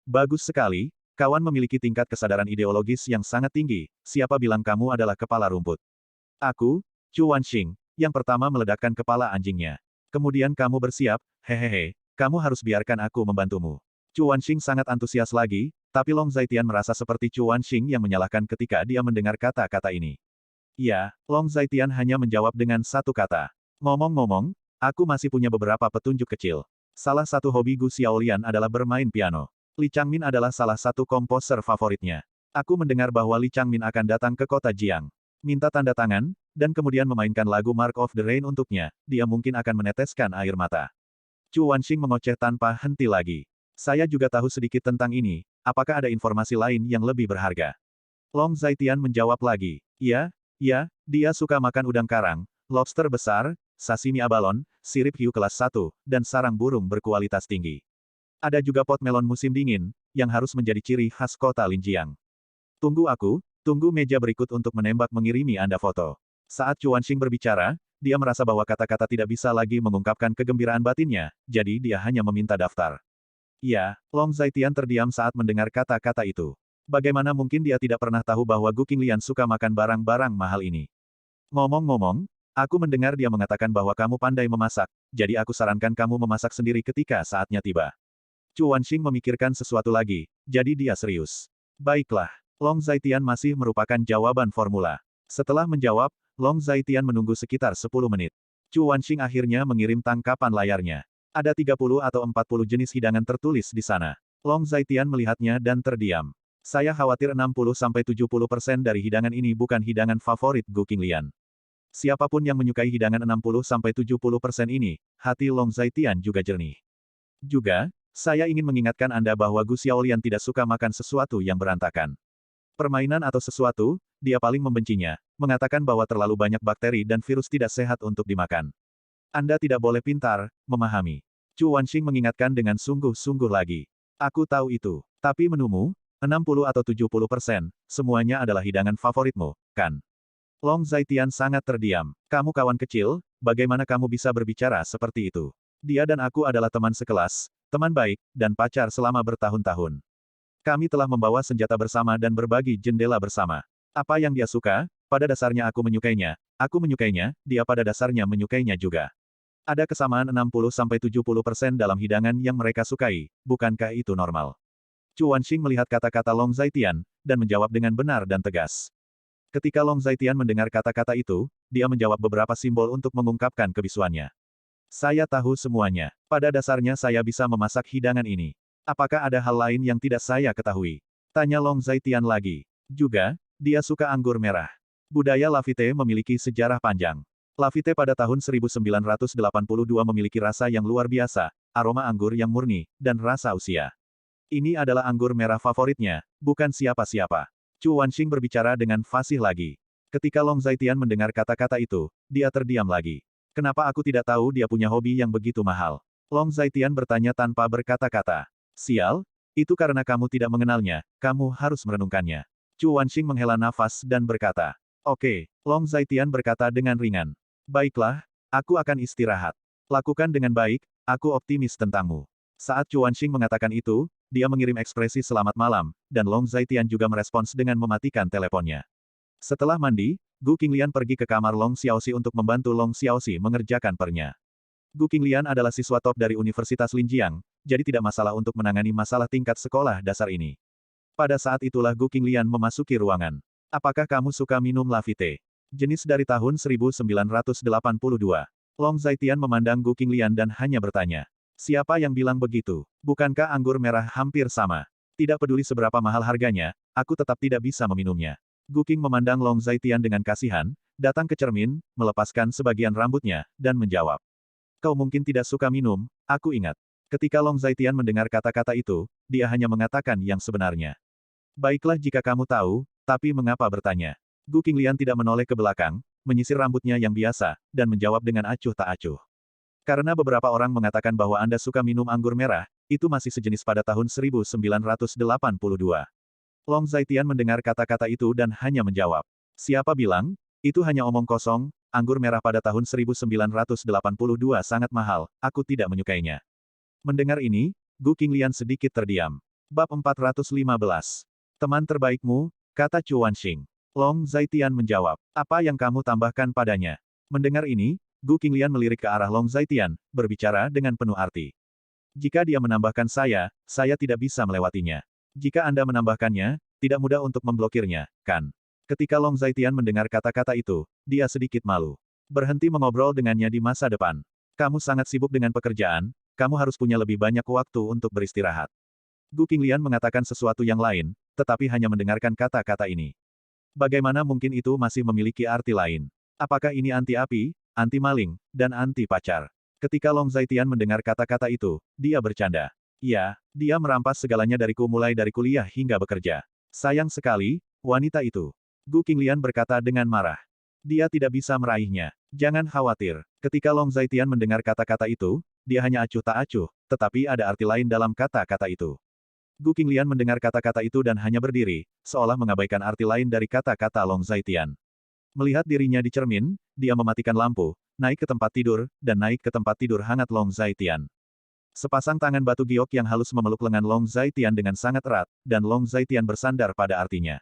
Bagus sekali, kawan memiliki tingkat kesadaran ideologis yang sangat tinggi, siapa bilang kamu adalah kepala rumput? Aku, Chu Wanxing, yang pertama meledakkan kepala anjingnya. Kemudian kamu bersiap, hehehe, kamu harus biarkan aku membantumu. Chu Wanxing sangat antusias lagi, tapi Long Zaitian merasa seperti Chu Wanxing yang menyalahkan ketika dia mendengar kata-kata ini. Ya, Long Zaitian hanya menjawab dengan satu kata. Ngomong-ngomong, aku masih punya beberapa petunjuk kecil. Salah satu hobi Gu Xiaolian adalah bermain piano. Li Changmin adalah salah satu komposer favoritnya. Aku mendengar bahwa Li Changmin akan datang ke kota Jiang. Minta tanda tangan, dan kemudian memainkan lagu Mark of the Rain untuknya, dia mungkin akan meneteskan air mata. Chu Wanxing mengoceh tanpa henti lagi. Saya juga tahu sedikit tentang ini, apakah ada informasi lain yang lebih berharga? Long Zaitian menjawab lagi. Ya, dia suka makan udang karang, lobster besar, sashimi abalon, sirip hiu kelas 1, dan sarang burung berkualitas tinggi. Ada juga pot melon musim dingin, yang harus menjadi ciri khas kota Linjiang. Tunggu meja berikut untuk menembak mengirimi Anda foto. Saat Chu Wanxing berbicara, dia merasa bahwa kata-kata tidak bisa lagi mengungkapkan kegembiraan batinnya, jadi dia hanya meminta daftar. Ya, Long Zaitian terdiam saat mendengar kata-kata itu. Bagaimana mungkin dia tidak pernah tahu bahwa Gu Qinglian suka makan barang-barang mahal ini? Ngomong-ngomong, aku mendengar dia mengatakan bahwa kamu pandai memasak, jadi aku sarankan kamu memasak sendiri ketika saatnya tiba. Chu Wanxing memikirkan sesuatu lagi, jadi dia serius. Baiklah, Long Zaitian masih merupakan jawaban formula. Setelah menjawab, Long Zaitian menunggu sekitar 10 menit. Chu Wanxing akhirnya mengirim tangkapan layarnya. Ada 30 atau 40 jenis hidangan tertulis di sana. Long Zaitian melihatnya dan terdiam. Saya khawatir 60-70% dari hidangan ini bukan hidangan favorit Gu Qinglian. Siapapun yang menyukai hidangan 60-70% ini, hati Long Zaitian juga jernih. Juga, Saya ingin mengingatkan Anda bahwa Gu Xiaolian tidak suka makan sesuatu yang berantakan. Permainan atau sesuatu, dia paling membencinya, mengatakan bahwa terlalu banyak bakteri dan virus tidak sehat untuk dimakan. Anda tidak boleh pintar, memahami. Chu Wanxing mengingatkan dengan sungguh-sungguh lagi. Aku tahu itu. Tapi menumu, 60 atau 70%, semuanya adalah hidangan favoritmu, kan? Long Zaitian sangat terdiam. Kamu kawan kecil, bagaimana kamu bisa berbicara seperti itu? Dia dan aku adalah teman sekelas, teman baik, dan pacar selama bertahun-tahun. Kami telah membawa senjata bersama dan berbagi jendela bersama. Apa yang dia suka, pada dasarnya aku menyukainya, dia pada dasarnya menyukainya juga. Ada kesamaan 60-70% dalam hidangan yang mereka sukai, bukankah itu normal? Chu Wanxing melihat kata-kata Long Zaitian, dan menjawab dengan benar dan tegas. Ketika Long Zaitian mendengar kata-kata itu, dia menjawab beberapa simbol untuk mengungkapkan kebisuannya. Saya tahu semuanya. Pada dasarnya saya bisa memasak hidangan ini. Apakah ada hal lain yang tidak saya ketahui? Tanya Long Zaitian lagi. Juga, dia suka anggur merah. Budaya Lafite memiliki sejarah panjang. Lafite pada tahun 1982 memiliki rasa yang luar biasa, aroma anggur yang murni, dan rasa usia. Ini adalah anggur merah favoritnya, bukan siapa-siapa. Chu Wanxing berbicara dengan fasih lagi. Ketika Long Zaitian mendengar kata-kata itu, dia terdiam lagi. Kenapa aku tidak tahu dia punya hobi yang begitu mahal? Long Zaitian bertanya tanpa berkata-kata. Sial, itu karena kamu tidak mengenalnya, kamu harus merenungkannya. Chu Wanxing menghela nafas dan berkata. Oke, Long Zaitian berkata dengan ringan. Baiklah, aku akan istirahat. Lakukan dengan baik, aku optimis tentangmu. Saat Chu Wanxing mengatakan itu, dia mengirim ekspresi selamat malam, dan Long Zaitian juga merespons dengan mematikan teleponnya. Setelah mandi, Gu Qinglian pergi ke kamar Long Xiaoxi untuk membantu Long Xiaoxi mengerjakan pernya. Gu Qinglian adalah siswa top dari Universitas Linjiang, jadi tidak masalah untuk menangani masalah tingkat sekolah dasar ini. Pada saat itulah Gu Qinglian memasuki ruangan. Apakah kamu suka minum Lafite? Jenis dari tahun 1982. Long Zaitian memandang Gu Qinglian dan hanya bertanya. Siapa yang bilang begitu? Bukankah anggur merah hampir sama? Tidak peduli seberapa mahal harganya, aku tetap tidak bisa meminumnya. Gu Qing memandang Long Zaitian dengan kasihan, datang ke cermin, melepaskan sebagian rambutnya, dan menjawab. Kau mungkin tidak suka minum, aku ingat. Ketika Long Zaitian mendengar kata-kata itu, dia hanya mengatakan yang sebenarnya. Baiklah jika kamu tahu, tapi mengapa bertanya? Gu Qinglian tidak menoleh ke belakang, menyisir rambutnya yang biasa, dan menjawab dengan acuh tak acuh. Karena beberapa orang mengatakan bahwa Anda suka minum anggur merah, itu masih sejenis pada tahun 1982. Long Zaitian mendengar kata-kata itu dan hanya menjawab. Siapa bilang? Itu hanya omong kosong, anggur merah pada tahun 1982 sangat mahal, aku tidak menyukainya. Mendengar ini, Gu Qinglian sedikit terdiam. Bab 415. Teman terbaikmu, kata Chu Wanxing. Long Zaitian menjawab. Apa yang kamu tambahkan padanya? Mendengar ini, Gu Qinglian melirik ke arah Long Zaitian, berbicara dengan penuh arti. Jika dia menambahkan saya tidak bisa melewatinya. Jika Anda menambahkannya, tidak mudah untuk memblokirnya, kan? Ketika Long Zaitian mendengar kata-kata itu, dia sedikit malu. Berhenti mengobrol dengannya di masa depan. Kamu sangat sibuk dengan pekerjaan, kamu harus punya lebih banyak waktu untuk beristirahat. Gu Qinglian mengatakan sesuatu yang lain, tetapi hanya mendengarkan kata-kata ini. Bagaimana mungkin itu masih memiliki arti lain? Apakah ini anti api, anti maling, dan anti pacar? Ketika Long Zaitian mendengar kata-kata itu, dia bercanda. Ya, dia merampas segalanya dariku mulai dari kuliah hingga bekerja. Sayang sekali, wanita itu. Gu Qinglian berkata dengan marah. Dia tidak bisa meraihnya. Jangan khawatir. Ketika Long Zaitian mendengar kata-kata itu, dia hanya acuh tak acuh, tetapi ada arti lain dalam kata-kata itu. Gu Qinglian mendengar kata-kata itu dan hanya berdiri, seolah mengabaikan arti lain dari kata-kata Long Zaitian. Melihat dirinya di cermin, dia mematikan lampu, naik ke tempat tidur, dan naik ke tempat tidur hangat Long Zaitian. Sepasang tangan batu giok yang halus memeluk lengan Long Zaitian dengan sangat erat, dan Long Zaitian bersandar pada artinya.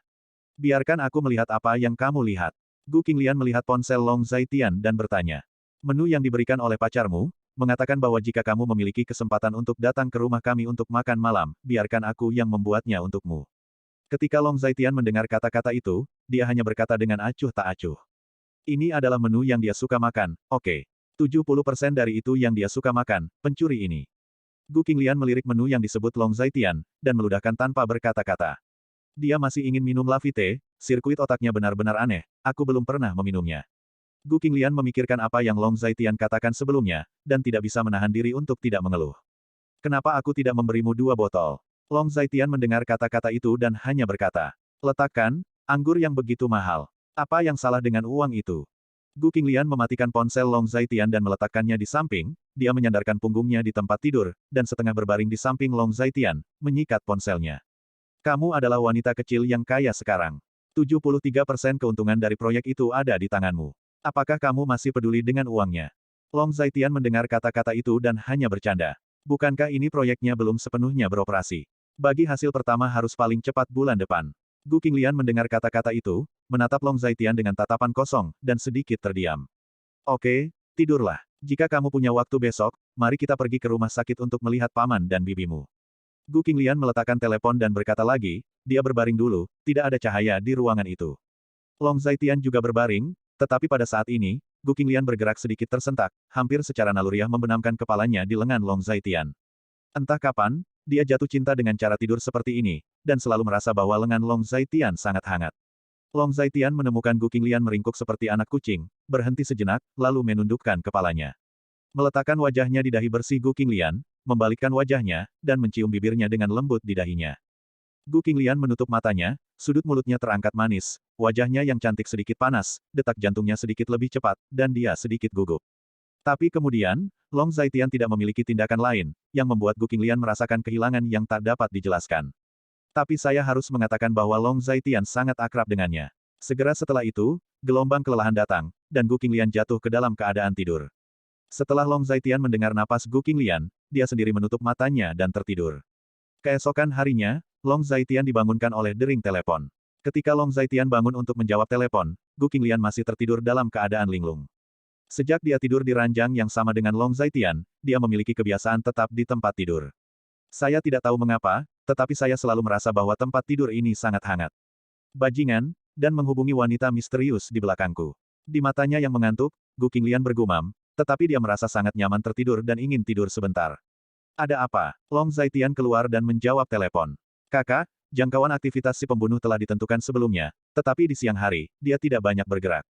Biarkan aku melihat apa yang kamu lihat. Gu Qinglian melihat ponsel Long Zaitian dan bertanya. Menu yang diberikan oleh pacarmu, mengatakan bahwa jika kamu memiliki kesempatan untuk datang ke rumah kami untuk makan malam, biarkan aku yang membuatnya untukmu. Ketika Long Zaitian mendengar kata-kata itu, dia hanya berkata dengan acuh tak acuh. Ini adalah menu yang dia suka makan, oke. 70% dari itu yang dia suka makan, pencuri ini. Gu Qinglian melirik menu yang disebut Long Zaitian, dan meludahkan tanpa berkata-kata. Dia masih ingin minum Lafite, sirkuit otaknya benar-benar aneh, aku belum pernah meminumnya. Gu Qinglian memikirkan apa yang Long Zaitian katakan sebelumnya, dan tidak bisa menahan diri untuk tidak mengeluh. Kenapa aku tidak memberimu 2 botol? Long Zaitian mendengar kata-kata itu dan hanya berkata, letakkan, anggur yang begitu mahal. Apa yang salah dengan uang itu? Gu Qinglian mematikan ponsel Long Zaitian dan meletakkannya di samping, dia menyandarkan punggungnya di tempat tidur, dan setengah berbaring di samping Long Zaitian, menyikat ponselnya. Kamu adalah wanita kecil yang kaya sekarang. 73% keuntungan dari proyek itu ada di tanganmu. Apakah kamu masih peduli dengan uangnya? Long Zaitian mendengar kata-kata itu dan hanya bercanda. Bukankah ini proyeknya belum sepenuhnya beroperasi? Bagi hasil pertama harus paling cepat bulan depan. Gu Qinglian mendengar kata-kata itu, menatap Long Zaitian dengan tatapan kosong, dan sedikit terdiam. Oke, tidurlah. Jika kamu punya waktu besok, mari kita pergi ke rumah sakit untuk melihat paman dan bibimu. Gu Qinglian meletakkan telepon dan berkata lagi, dia berbaring dulu, tidak ada cahaya di ruangan itu. Long Zaitian juga berbaring, tetapi pada saat ini, Gu Qinglian bergerak sedikit tersentak, hampir secara naluriah membenamkan kepalanya di lengan Long Zaitian. Entah kapan, dia jatuh cinta dengan cara tidur seperti ini, dan selalu merasa bahwa lengan Long Zaitian sangat hangat. Long Zaitian menemukan Gu Qinglian meringkuk seperti anak kucing, berhenti sejenak, lalu menundukkan kepalanya. Meletakkan wajahnya di dahi bersih Gu Qinglian, membalikkan wajahnya, dan mencium bibirnya dengan lembut di dahinya. Gu Qinglian menutup matanya, sudut mulutnya terangkat manis, wajahnya yang cantik sedikit panas, detak jantungnya sedikit lebih cepat, dan dia sedikit gugup. Tapi kemudian, Long Zaitian tidak memiliki tindakan lain, yang membuat Gu Qinglian merasakan kehilangan yang tak dapat dijelaskan. Tapi saya harus mengatakan bahwa Long Zaitian sangat akrab dengannya. Segera setelah itu, gelombang kelelahan datang, dan Gu Qinglian jatuh ke dalam keadaan tidur. Setelah Long Zaitian mendengar napas Gu Qinglian, dia sendiri menutup matanya dan tertidur. Keesokan harinya, Long Zaitian dibangunkan oleh dering telepon. Ketika Long Zaitian bangun untuk menjawab telepon, Gu Qinglian masih tertidur dalam keadaan linglung. Sejak dia tidur di ranjang yang sama dengan Long Zaitian, dia memiliki kebiasaan tetap di tempat tidur. Saya tidak tahu mengapa, tetapi saya selalu merasa bahwa tempat tidur ini sangat hangat. Bajingan, dan menghubungi wanita misterius di belakangku. Di matanya yang mengantuk, Gu Qinglian bergumam, tetapi dia merasa sangat nyaman tertidur dan ingin tidur sebentar. Ada apa? Long Zaitian keluar dan menjawab telepon. Kakak, jangkauan aktivitas si pembunuh telah ditentukan sebelumnya, tetapi di siang hari, dia tidak banyak bergerak.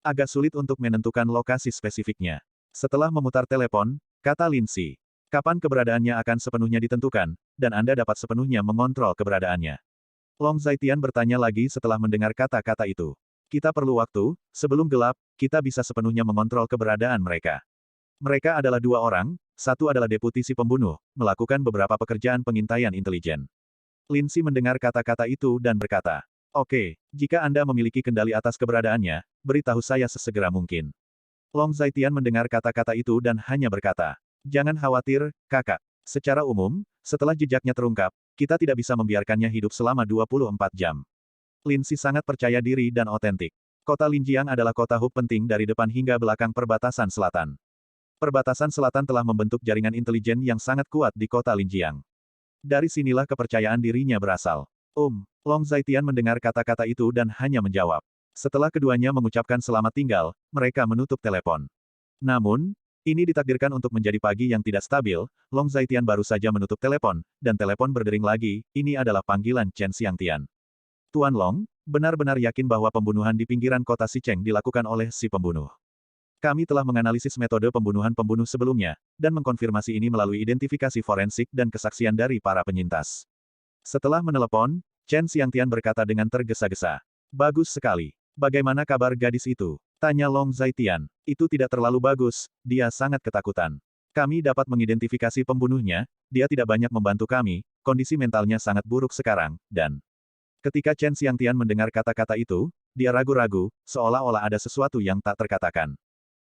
Agak sulit untuk menentukan lokasi spesifiknya. Setelah memutar telepon, kata Lindsay. Kapan keberadaannya akan sepenuhnya ditentukan, dan Anda dapat sepenuhnya mengontrol keberadaannya. Long Zaitian bertanya lagi setelah mendengar kata-kata itu. Kita perlu waktu, sebelum gelap, kita bisa sepenuhnya mengontrol keberadaan mereka. Mereka adalah 2 orang, satu adalah deputi si pembunuh, melakukan beberapa pekerjaan pengintaian intelijen. Lindsay mendengar kata-kata itu dan berkata, oke, jika Anda memiliki kendali atas keberadaannya, beritahu saya sesegera mungkin. Long Zaitian mendengar kata-kata itu dan hanya berkata, jangan khawatir, kakak. Secara umum, setelah jejaknya terungkap, kita tidak bisa membiarkannya hidup selama 24 jam. Lindsay sangat percaya diri dan otentik. Kota Linjiang adalah kota hub penting dari depan hingga belakang perbatasan selatan. Perbatasan selatan telah membentuk jaringan intelijen yang sangat kuat di kota Linjiang. Dari sinilah kepercayaan dirinya berasal. Long Zaitian mendengar kata-kata itu dan hanya menjawab. Setelah keduanya mengucapkan selamat tinggal, mereka menutup telepon. Namun, ini ditakdirkan untuk menjadi pagi yang tidak stabil, Long Zaitian baru saja menutup telepon, dan telepon berdering lagi, ini adalah panggilan Chen Xiangtian. Tuan Long, benar-benar yakin bahwa pembunuhan di pinggiran kota Xicheng dilakukan oleh si pembunuh. Kami telah menganalisis metode pembunuhan-pembunuh sebelumnya, dan mengkonfirmasi ini melalui identifikasi forensik dan kesaksian dari para penyintas. Setelah menelepon, Chen Xiangtian berkata dengan tergesa-gesa. Bagus sekali. Bagaimana kabar gadis itu? Tanya Long Zaitian. Itu tidak terlalu bagus, dia sangat ketakutan. Kami dapat mengidentifikasi pembunuhnya, dia tidak banyak membantu kami, kondisi mentalnya sangat buruk sekarang, dan... Ketika Chen Xiangtian mendengar kata-kata itu, dia ragu-ragu, seolah-olah ada sesuatu yang tak terkatakan.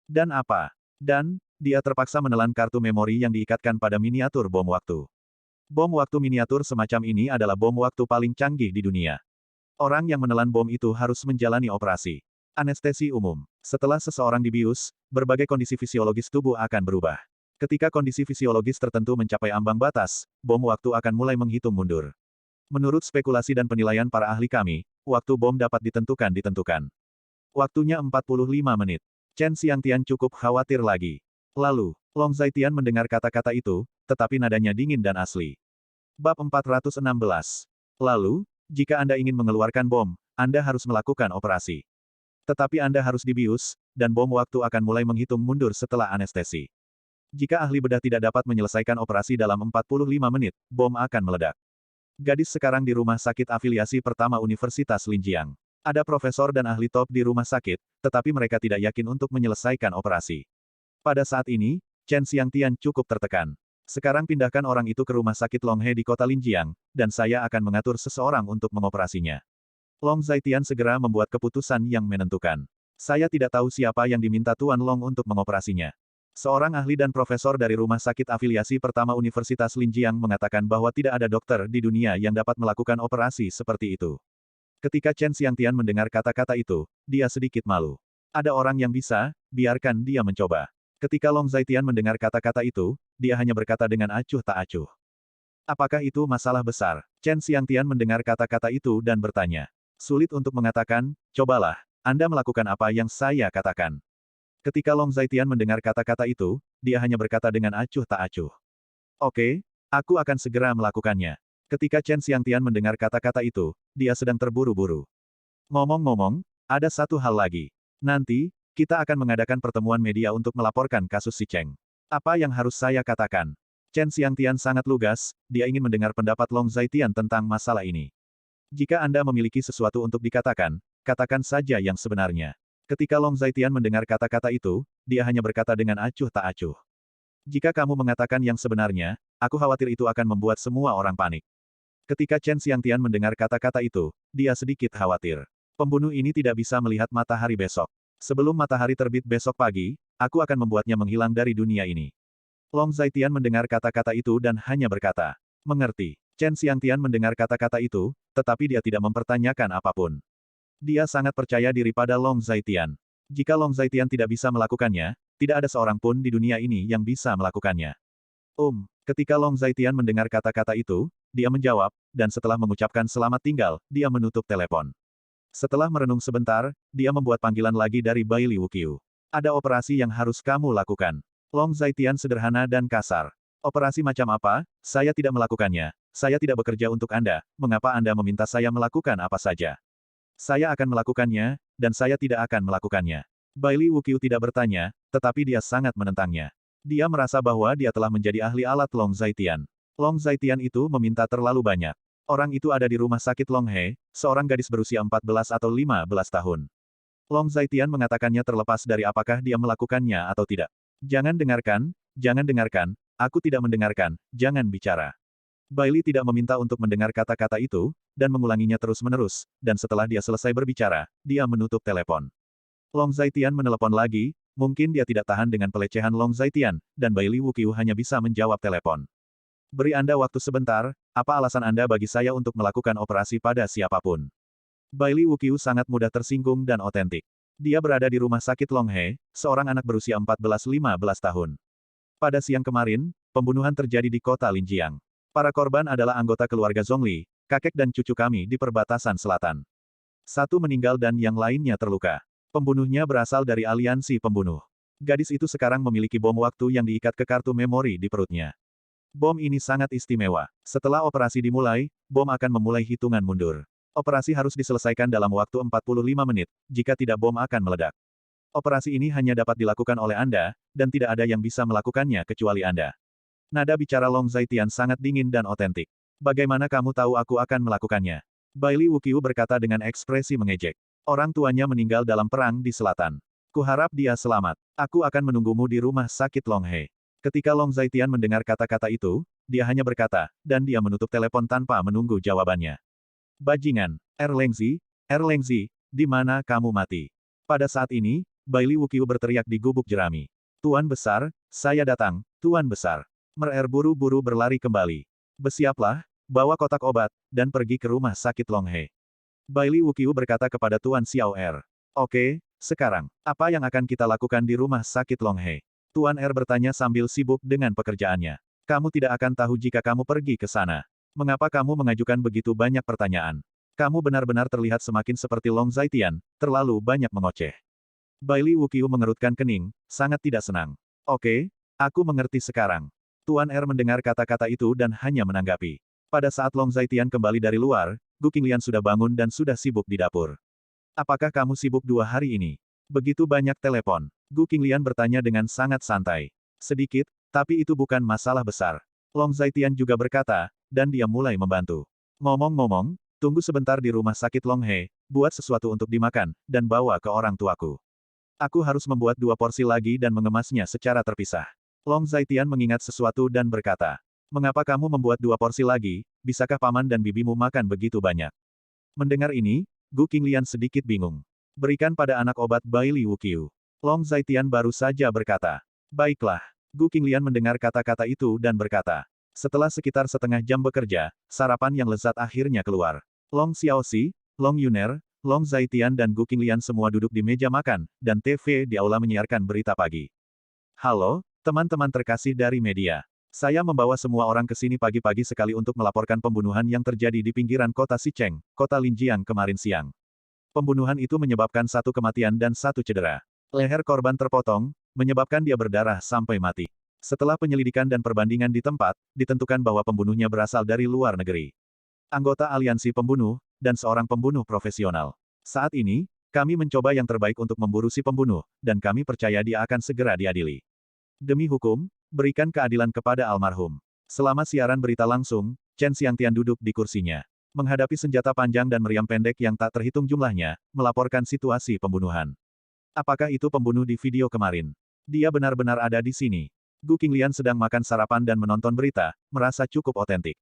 Dan apa? Dan, dia terpaksa menelan kartu memori yang diikatkan pada miniatur bom waktu. Bom waktu miniatur semacam ini adalah bom waktu paling canggih di dunia. Orang yang menelan bom itu harus menjalani operasi anestesi umum. Setelah seseorang dibius, berbagai kondisi fisiologis tubuh akan berubah. Ketika kondisi fisiologis tertentu mencapai ambang batas, bom waktu akan mulai menghitung mundur. Menurut spekulasi dan penilaian para ahli kami, waktu bom dapat ditentukan. Waktunya 45 menit. Chen Xiangtian cukup khawatir lagi. Lalu, Long Zaitian mendengar kata-kata itu, tetapi nadanya dingin dan asli. Bab 416. Lalu, jika Anda ingin mengeluarkan bom, Anda harus melakukan operasi. Tetapi Anda harus dibius, dan bom waktu akan mulai menghitung mundur setelah anestesi. Jika ahli bedah tidak dapat menyelesaikan operasi dalam 45 menit, bom akan meledak. Gadis sekarang di rumah sakit afiliasi pertama Universitas Linjiang. Ada profesor dan ahli top di rumah sakit, tetapi mereka tidak yakin untuk menyelesaikan operasi. Pada saat ini, Chen Xiangtian cukup tertekan. Sekarang pindahkan orang itu ke rumah sakit Longhe di kota Linjiang, dan saya akan mengatur seseorang untuk mengoperasinya. Long Zaitian segera membuat keputusan yang menentukan. Saya tidak tahu siapa yang diminta Tuan Long untuk mengoperasinya. Seorang ahli dan profesor dari rumah sakit afiliasi pertama Universitas Linjiang mengatakan bahwa tidak ada dokter di dunia yang dapat melakukan operasi seperti itu. Ketika Chen Xiangtian mendengar kata-kata itu, dia sedikit malu. Ada orang yang bisa, biarkan dia mencoba. Ketika Long Zaitian mendengar kata-kata itu, dia hanya berkata dengan acuh tak acuh. Apakah itu masalah besar? Chen Xiangtian mendengar kata-kata itu dan bertanya. Sulit untuk mengatakan, cobalah, Anda melakukan apa yang saya katakan. Ketika Long Zaitian mendengar kata-kata itu, dia hanya berkata dengan acuh tak acuh. Oke, aku akan segera melakukannya. Ketika Chen Xiangtian mendengar kata-kata itu, dia sedang terburu-buru. Ngomong-ngomong, ada satu hal lagi. Nanti, kita akan mengadakan pertemuan media untuk melaporkan kasus si Cheng. Apa yang harus saya katakan? Chen Xiangtian sangat lugas, dia ingin mendengar pendapat Long Zaitian tentang masalah ini. Jika Anda memiliki sesuatu untuk dikatakan, katakan saja yang sebenarnya. Ketika Long Zaitian mendengar kata-kata itu, dia hanya berkata dengan acuh tak acuh. Jika kamu mengatakan yang sebenarnya, aku khawatir itu akan membuat semua orang panik. Ketika Chen Xiangtian mendengar kata-kata itu, dia sedikit khawatir. Pembunuh ini tidak bisa melihat matahari besok. Sebelum matahari terbit besok pagi, aku akan membuatnya menghilang dari dunia ini. Long Zaitian mendengar kata-kata itu dan hanya berkata, mengerti. Chen Xiangtian mendengar kata-kata itu, tetapi dia tidak mempertanyakan apapun. Dia sangat percaya diri pada Long Zaitian. Jika Long Zaitian tidak bisa melakukannya, tidak ada seorang pun di dunia ini yang bisa melakukannya. Ketika Long Zaitian mendengar kata-kata itu, dia menjawab, dan setelah mengucapkan selamat tinggal, dia menutup telepon. Setelah merenung sebentar, dia membuat panggilan lagi dari Bailey Wuqiu. Ada operasi yang harus kamu lakukan. Long Zaitian sederhana dan kasar. Operasi macam apa? Saya tidak melakukannya. Saya tidak bekerja untuk Anda. Mengapa Anda meminta saya melakukan apa saja? Saya akan melakukannya, dan saya tidak akan melakukannya. Bailey Wuqiu tidak bertanya, tetapi dia sangat menentangnya. Dia merasa bahwa dia telah menjadi ahli alat Long Zaitian. Long Zaitian itu meminta terlalu banyak. Orang itu ada di rumah sakit Longhe, seorang gadis berusia 14 atau 15 tahun. Long Zaitian mengatakannya terlepas dari apakah dia melakukannya atau tidak. Jangan dengarkan, aku tidak mendengarkan, jangan bicara. Bailey tidak meminta untuk mendengar kata-kata itu, dan mengulanginya terus-menerus, dan setelah dia selesai berbicara, dia menutup telepon. Long Zaitian menelepon lagi, mungkin dia tidak tahan dengan pelecehan Long Zaitian, dan Bailey Wuqiu hanya bisa menjawab telepon. Beri Anda waktu sebentar, apa alasan Anda bagi saya untuk melakukan operasi pada siapapun? Bailey Wuqiu sangat mudah tersinggung dan otentik. Dia berada di rumah sakit Longhe, seorang anak berusia 14-15 tahun. Pada siang kemarin, pembunuhan terjadi di kota Linjiang. Para korban adalah anggota keluarga Zhongli, kakek dan cucu kami di perbatasan selatan. Satu meninggal dan yang lainnya terluka. Pembunuhnya berasal dari aliansi pembunuh. Gadis itu sekarang memiliki bom waktu yang diikat ke kartu memori di perutnya. Bom ini sangat istimewa. Setelah operasi dimulai, bom akan memulai hitungan mundur. Operasi harus diselesaikan dalam waktu 45 menit, jika tidak bom akan meledak. Operasi ini hanya dapat dilakukan oleh Anda, dan tidak ada yang bisa melakukannya kecuali Anda. Nada bicara Long Zaitian sangat dingin dan otentik. Bagaimana kamu tahu aku akan melakukannya? Bailey Wuqiu berkata dengan ekspresi mengejek. Orang tuanya meninggal dalam perang di selatan. Kuharap dia selamat. Aku akan menunggumu di rumah sakit Longhe. Ketika Long Zaitian mendengar kata-kata itu, dia hanya berkata, dan dia menutup telepon tanpa menunggu jawabannya. Bajingan, Erlengzi, di mana kamu mati? Pada saat ini, Bailey Wuqiu berteriak di gubuk jerami. Tuan besar, saya datang, Tuan besar. Mer buru-buru berlari kembali. Bersiaplah, bawa kotak obat, dan pergi ke rumah sakit Longhe. Bailey Wuqiu berkata kepada Tuan Xiao Er. Oke, sekarang, apa yang akan kita lakukan di rumah sakit Longhe? Tuan Er bertanya sambil sibuk dengan pekerjaannya. Kamu tidak akan tahu jika kamu pergi ke sana. Mengapa kamu mengajukan begitu banyak pertanyaan? Kamu benar-benar terlihat semakin seperti Long Zaitian, terlalu banyak mengoceh. Bailey Wuqiu mengerutkan kening, sangat tidak senang. Oke, aku mengerti sekarang. Tuan Er mendengar kata-kata itu dan hanya menanggapi. Pada saat Long Zaitian kembali dari luar, Gu Qinglian sudah bangun dan sudah sibuk di dapur. Apakah kamu sibuk 2 hari ini? Begitu banyak telepon. Gu Qinglian bertanya dengan sangat santai. Sedikit, Tapi itu bukan masalah besar. Long Zaitian juga berkata, dan dia mulai membantu. Ngomong-ngomong, tunggu sebentar di rumah sakit Long He, buat sesuatu untuk dimakan, dan bawa ke orang tuaku. Aku harus membuat 2 porsi lagi dan mengemasnya secara terpisah. Long Zaitian mengingat sesuatu dan berkata, mengapa kamu membuat 2 porsi lagi, bisakah paman dan bibimu makan begitu banyak? Mendengar ini, Gu Qinglian sedikit bingung. Berikan pada anak obat bayi Li Wuqiu. Long Zaitian baru saja berkata. Baiklah. Gu Qinglian mendengar kata-kata itu dan berkata. Setelah sekitar setengah jam bekerja, sarapan yang lezat akhirnya keluar. Long Xiaoxi, Long Yuner, Long Zaitian dan Gu Qinglian semua duduk di meja makan, dan TV di aula menyiarkan berita pagi. Halo, teman-teman terkasih dari media. Saya membawa semua orang ke sini pagi-pagi sekali untuk melaporkan pembunuhan yang terjadi di pinggiran kota Xicheng, kota Linjiang kemarin siang. Pembunuhan itu menyebabkan 1 kematian dan 1 cedera. Leher korban terpotong, menyebabkan dia berdarah sampai mati. Setelah penyelidikan dan perbandingan di tempat, ditentukan bahwa pembunuhnya berasal dari luar negeri. Anggota aliansi pembunuh, dan seorang pembunuh profesional. Saat ini, kami mencoba yang terbaik untuk memburu si pembunuh, dan kami percaya dia akan segera diadili. Demi hukum, berikan keadilan kepada almarhum. Selama siaran berita langsung, Chen Xiangtian duduk di kursinya. Menghadapi senjata panjang dan meriam pendek yang tak terhitung jumlahnya, melaporkan situasi pembunuhan. Apakah itu pembunuh di video kemarin? Dia benar-benar ada di sini. Gu Qinglian sedang makan sarapan dan menonton berita, merasa cukup otentik.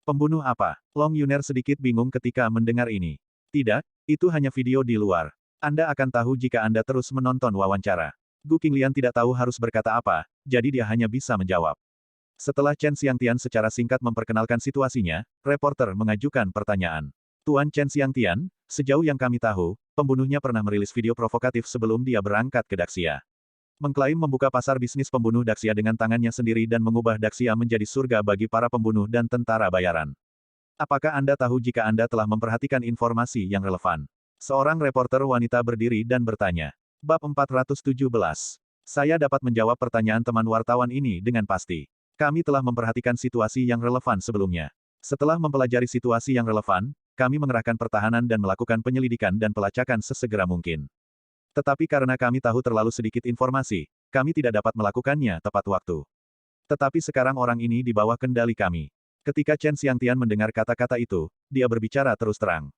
Pembunuh apa? Long Yuner sedikit bingung ketika mendengar ini. Tidak, itu hanya video di luar. Anda akan tahu jika Anda terus menonton wawancara. Gu Qinglian tidak tahu harus berkata apa, jadi dia hanya bisa menjawab. Setelah Chen Xiangtian secara singkat memperkenalkan situasinya, reporter mengajukan pertanyaan. Tuan Chen Xiangtian, sejauh yang kami tahu, pembunuhnya pernah merilis video provokatif sebelum dia berangkat ke Daxia. Mengklaim membuka pasar bisnis pembunuh Daxia dengan tangannya sendiri dan mengubah Daxia menjadi surga bagi para pembunuh dan tentara bayaran. Apakah Anda tahu jika Anda telah memperhatikan informasi yang relevan? Seorang reporter wanita berdiri dan bertanya. Bab 417. Saya dapat menjawab pertanyaan teman wartawan ini dengan pasti. Kami telah memperhatikan situasi yang relevan sebelumnya. Setelah mempelajari situasi yang relevan, kami mengerahkan pertahanan dan melakukan penyelidikan dan pelacakan sesegera mungkin. Tetapi karena kami tahu terlalu sedikit informasi, kami tidak dapat melakukannya tepat waktu. Tetapi sekarang orang ini di bawah kendali kami. Ketika Chen Xiangtian mendengar kata-kata itu, dia berbicara terus terang.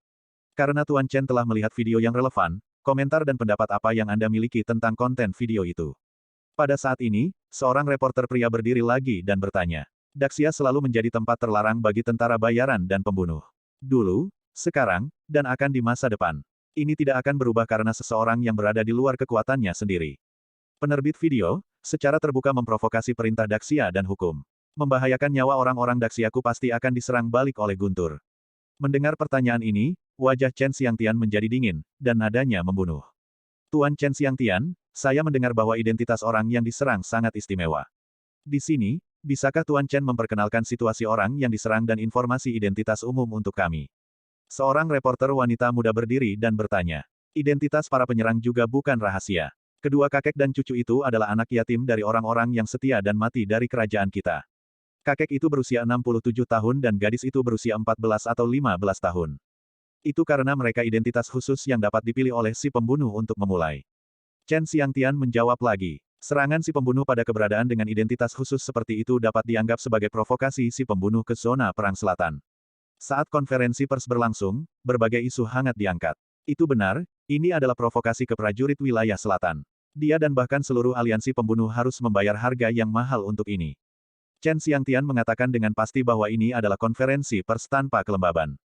Karena Tuan Chen telah melihat video yang relevan, komentar dan pendapat apa yang Anda miliki tentang konten video itu. Pada saat ini, seorang reporter pria berdiri lagi dan bertanya. Daxia selalu menjadi tempat terlarang bagi tentara bayaran dan pembunuh. Dulu, sekarang, dan akan di masa depan. Ini tidak akan berubah karena seseorang yang berada di luar kekuatannya sendiri. Penerbit video, secara terbuka memprovokasi perintah Daxia dan hukum. Membahayakan nyawa orang-orang Daxiaku pasti akan diserang balik oleh Guntur. Mendengar pertanyaan ini, wajah Chen Xiangtian menjadi dingin, dan nadanya membunuh. Tuan Chen Xiangtian, saya mendengar bahwa identitas orang yang diserang sangat istimewa. Di sini, bisakah Tuan Chen memperkenalkan situasi orang yang diserang dan informasi identitas umum untuk kami? Seorang reporter wanita muda berdiri dan bertanya. Identitas para penyerang juga bukan rahasia. Kedua kakek dan cucu itu adalah anak yatim dari orang-orang yang setia dan mati dari kerajaan kita. Kakek itu berusia 67 tahun dan gadis itu berusia 14 atau 15 tahun. Itu karena mereka identitas khusus yang dapat dipilih oleh si pembunuh untuk memulai. Chen Xiangtian menjawab lagi. Serangan si pembunuh pada keberadaan dengan identitas khusus seperti itu dapat dianggap sebagai provokasi si pembunuh ke zona perang selatan. Saat konferensi pers berlangsung, berbagai isu hangat diangkat. Itu benar, ini adalah provokasi ke prajurit wilayah selatan. Dia dan bahkan seluruh aliansi pembunuh harus membayar harga yang mahal untuk ini. Chen Xiangtian mengatakan dengan pasti bahwa ini adalah konferensi pers tanpa kelembaban.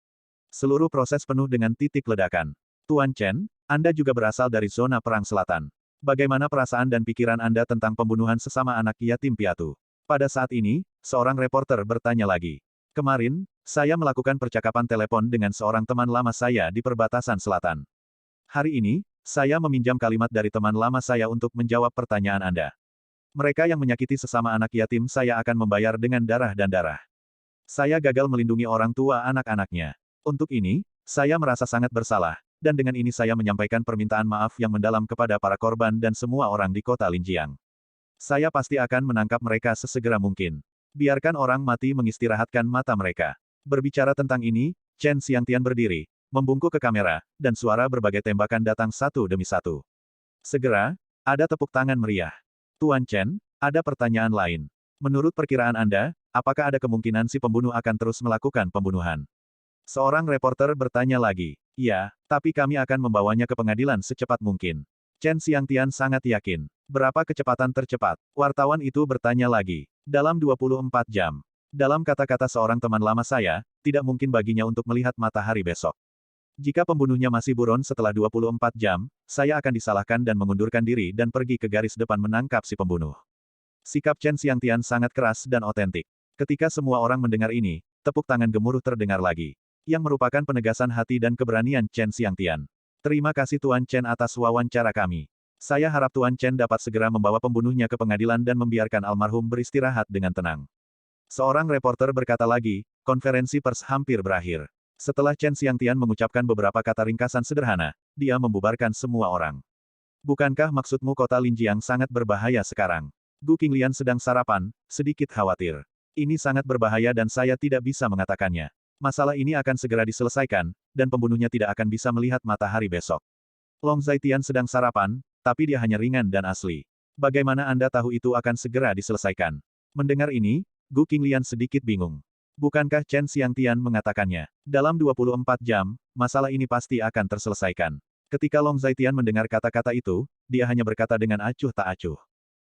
Seluruh proses penuh dengan titik ledakan. Tuan Chen, Anda juga berasal dari zona perang selatan. Bagaimana perasaan dan pikiran Anda tentang pembunuhan sesama anak yatim piatu? Pada saat ini, seorang reporter bertanya lagi. Kemarin, saya melakukan percakapan telepon dengan seorang teman lama saya di perbatasan selatan. Hari ini, saya meminjam kalimat dari teman lama saya untuk menjawab pertanyaan Anda. Mereka yang menyakiti sesama anak yatim saya akan membayar dengan darah dan darah. Saya gagal melindungi orang tua anak-anaknya. Untuk ini, saya merasa sangat bersalah, dan dengan ini saya menyampaikan permintaan maaf yang mendalam kepada para korban dan semua orang di kota Linjiang. Saya pasti akan menangkap mereka sesegera mungkin. Biarkan orang mati mengistirahatkan mata mereka. Berbicara tentang ini, Chen Xiangtian berdiri, membungkuk ke kamera, dan suara berbagai tembakan datang satu demi satu. Segera, ada tepuk tangan meriah. Tuan Chen, ada pertanyaan lain. Menurut perkiraan Anda, apakah ada kemungkinan si pembunuh akan terus melakukan pembunuhan? Seorang reporter bertanya lagi. Ya, tapi kami akan membawanya ke pengadilan secepat mungkin. Chen Xiangtian sangat yakin. Berapa kecepatan tercepat? Wartawan itu bertanya lagi. Dalam 24 jam. Dalam kata-kata seorang teman lama saya, tidak mungkin baginya untuk melihat matahari besok. Jika pembunuhnya masih buron setelah 24 jam, saya akan disalahkan dan mengundurkan diri dan pergi ke garis depan menangkap si pembunuh. Sikap Chen Xiangtian sangat keras dan otentik. Ketika semua orang mendengar ini, tepuk tangan gemuruh terdengar lagi. Yang merupakan penegasan hati dan keberanian Chen Xiangtian. Terima kasih Tuan Chen atas wawancara kami. Saya harap Tuan Chen dapat segera membawa pembunuhnya ke pengadilan dan membiarkan almarhum beristirahat dengan tenang. Seorang reporter berkata lagi, konferensi pers hampir berakhir. Setelah Chen Xiangtian mengucapkan beberapa kata ringkasan sederhana, dia membubarkan semua orang. Bukankah maksudmu kota Linjiang sangat berbahaya sekarang? Gu Qinglian sedang sarapan, sedikit khawatir. Ini sangat berbahaya dan saya tidak bisa mengatakannya. Masalah ini akan segera diselesaikan, dan pembunuhnya tidak akan bisa melihat matahari besok. Long Zaitian sedang sarapan, tapi dia hanya ringan dan asli. Bagaimana Anda tahu itu akan segera diselesaikan? Mendengar ini, Gu Qinglian sedikit bingung. Bukankah Chen Xiangtian mengatakannya? Dalam 24 jam, masalah ini pasti akan terselesaikan. Ketika Long Zaitian mendengar kata-kata itu, dia hanya berkata dengan acuh tak acuh.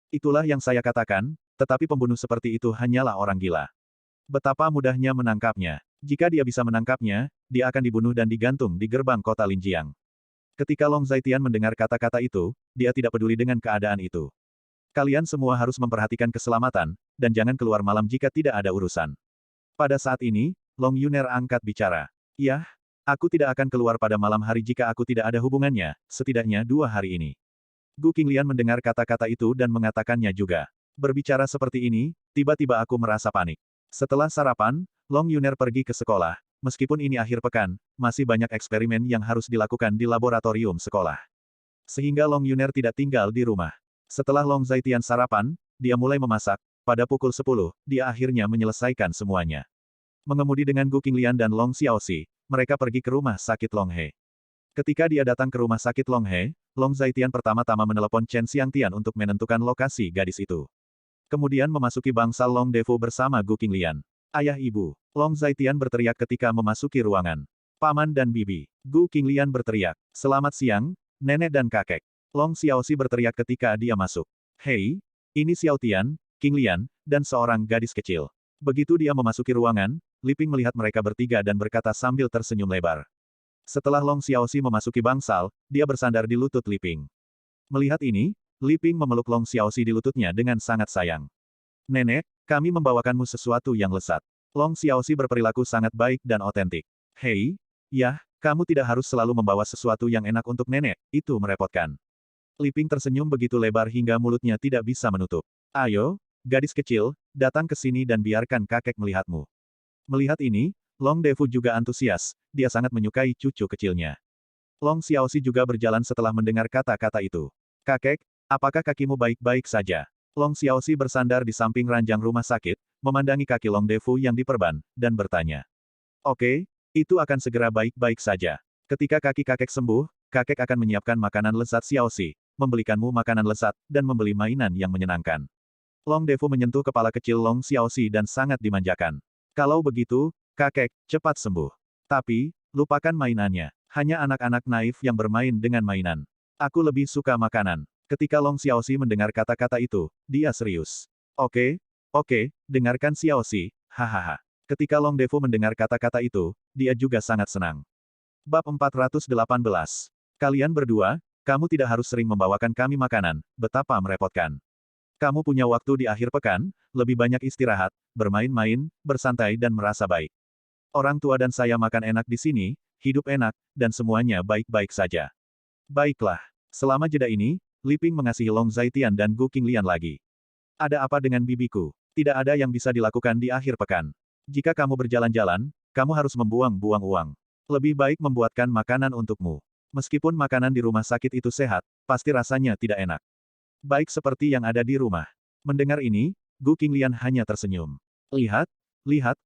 Itulah yang saya katakan, tetapi pembunuh seperti itu hanyalah orang gila. Betapa mudahnya menangkapnya. Jika dia bisa menangkapnya, dia akan dibunuh dan digantung di gerbang kota Linjiang. Ketika Long Zaitian mendengar kata-kata itu, dia tidak peduli dengan keadaan itu. Kalian semua harus memperhatikan keselamatan, dan jangan keluar malam jika tidak ada urusan. Pada saat ini, Long Yuner angkat bicara. Yah, aku tidak akan keluar pada malam hari jika aku tidak ada hubungannya, setidaknya 2 hari ini. Gu Qinglian mendengar kata-kata itu dan mengatakannya juga. Berbicara seperti ini, tiba-tiba aku merasa panik. Setelah sarapan, Long Yuner pergi ke sekolah. Meskipun ini akhir pekan, masih banyak eksperimen yang harus dilakukan di laboratorium sekolah. Sehingga Long Yuner tidak tinggal di rumah. Setelah Long Zaitian sarapan, dia mulai memasak. Pada pukul 10, dia akhirnya menyelesaikan semuanya. Mengemudi dengan Gu Qinglian dan Long Xiaoxi, mereka pergi ke rumah sakit Long He. Ketika dia datang ke rumah sakit Long He, Long Zaitian pertama-tama menelepon Chen Xiangtian untuk menentukan lokasi gadis itu. Kemudian memasuki bangsal Long Defu bersama Gu Qinglian. Ayah ibu, Long Zaitian berteriak ketika memasuki ruangan. Paman dan bibi, Gu Qinglian berteriak. Selamat siang, nenek dan kakek. Long Xiaoxi berteriak ketika dia masuk. Hei, ini Xiao Tian, Qinglian, dan seorang gadis kecil. Begitu dia memasuki ruangan, Liping melihat mereka bertiga dan berkata sambil tersenyum lebar. Setelah Long Xiaoxi memasuki bangsal, dia bersandar di lutut Liping. Melihat ini, Liping memeluk Long Xiaoxi di lututnya dengan sangat sayang. Nenek, kami membawakanmu sesuatu yang lezat. Long Xiaoxi berperilaku sangat baik dan otentik. Hei, yah, kamu tidak harus selalu membawa sesuatu yang enak untuk nenek, itu merepotkan. Liping tersenyum begitu lebar hingga mulutnya tidak bisa menutup. Ayo, gadis kecil, datang ke sini dan biarkan kakek melihatmu. Melihat ini, Long Defu juga antusias, dia sangat menyukai cucu kecilnya. Long Xiaoxi juga berjalan setelah mendengar kata-kata itu. Kakek, apakah kakimu baik-baik saja? Long Xiaoxi bersandar di samping ranjang rumah sakit, memandangi kaki Long Defu yang diperban, dan bertanya. Oke, itu akan segera baik-baik saja. Ketika kaki kakek sembuh, kakek akan menyiapkan makanan lezat Xiaoxi, membelikanmu makanan lezat, dan membeli mainan yang menyenangkan. Long Defu menyentuh kepala kecil Long Xiaoxi dan sangat dimanjakan. Kalau begitu, kakek, cepat sembuh. Tapi, lupakan mainannya. Hanya anak-anak naif yang bermain dengan mainan. Aku lebih suka makanan. Ketika Long Xiaoxi mendengar kata-kata itu, dia serius. Oke, dengarkan Xiaoxi, hahaha. Ketika Long Defu mendengar kata-kata itu, dia juga sangat senang. Bab 418. Kalian berdua, kamu tidak harus sering membawakan kami makanan, betapa merepotkan. Kamu punya waktu di akhir pekan, lebih banyak istirahat, bermain-main, bersantai dan merasa baik. Orang tua dan saya makan enak di sini, hidup enak, dan semuanya baik-baik saja. Baiklah, selama jeda ini, Liping mengasihi Long Zaitian dan Gu Qinglian lagi. Ada apa dengan bibiku? Tidak ada yang bisa dilakukan di akhir pekan. Jika kamu berjalan-jalan, kamu harus membuang-buang uang. Lebih baik membuatkan makanan untukmu. Meskipun makanan di rumah sakit itu sehat, pasti rasanya tidak enak. Baik seperti yang ada di rumah. Mendengar ini, Gu Qinglian hanya tersenyum. Lihat,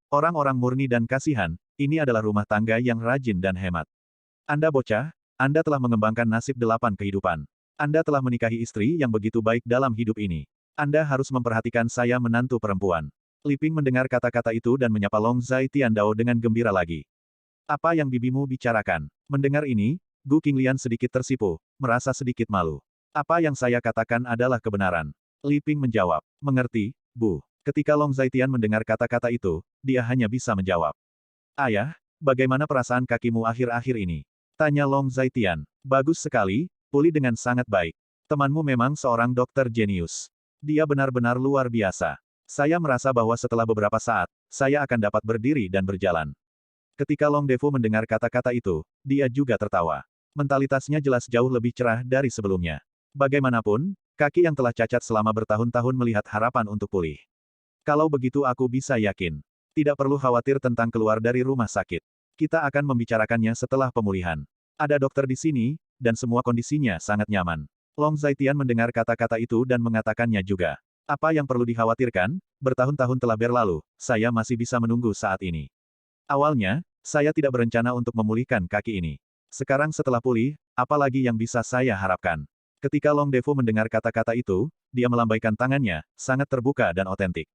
orang-orang murni dan kasihan, ini adalah rumah tangga yang rajin dan hemat. Anda bocah, Anda telah mengembangkan nasib 8 kehidupan. Anda telah menikahi istri yang begitu baik dalam hidup ini. Anda harus memperhatikan saya menantu perempuan. Li Ping mendengar kata-kata itu dan menyapa Long Zai Tiandao dengan gembira lagi. Apa yang bibimu bicarakan? Mendengar ini, Gu Qinglian sedikit tersipu, merasa sedikit malu. Apa yang saya katakan adalah kebenaran. Li Ping menjawab, mengerti, Bu. Ketika Long Zaitian mendengar kata-kata itu, dia hanya bisa menjawab. Ayah, bagaimana perasaan kakimu akhir-akhir ini? Tanya Long Zaitian. Bagus sekali, pulih dengan sangat baik. Temanmu memang seorang dokter jenius. Dia benar-benar luar biasa. Saya merasa bahwa setelah beberapa saat, saya akan dapat berdiri dan berjalan. Ketika Long Defu mendengar kata-kata itu, dia juga tertawa. Mentalitasnya jelas jauh lebih cerah dari sebelumnya. Bagaimanapun, kaki yang telah cacat selama bertahun-tahun melihat harapan untuk pulih. Kalau begitu aku bisa yakin. Tidak perlu khawatir tentang keluar dari rumah sakit. Kita akan membicarakannya setelah pemulihan. Ada dokter di sini, dan semua kondisinya sangat nyaman. Long Zaitian mendengar kata-kata itu dan mengatakannya juga. Apa yang perlu dikhawatirkan? Bertahun-tahun telah berlalu, saya masih bisa menunggu saat ini. Awalnya, saya tidak berencana untuk memulihkan kaki ini. Sekarang setelah pulih, apalagi yang bisa saya harapkan? Ketika Long Defu mendengar kata-kata itu, dia melambaikan tangannya, sangat terbuka dan otentik.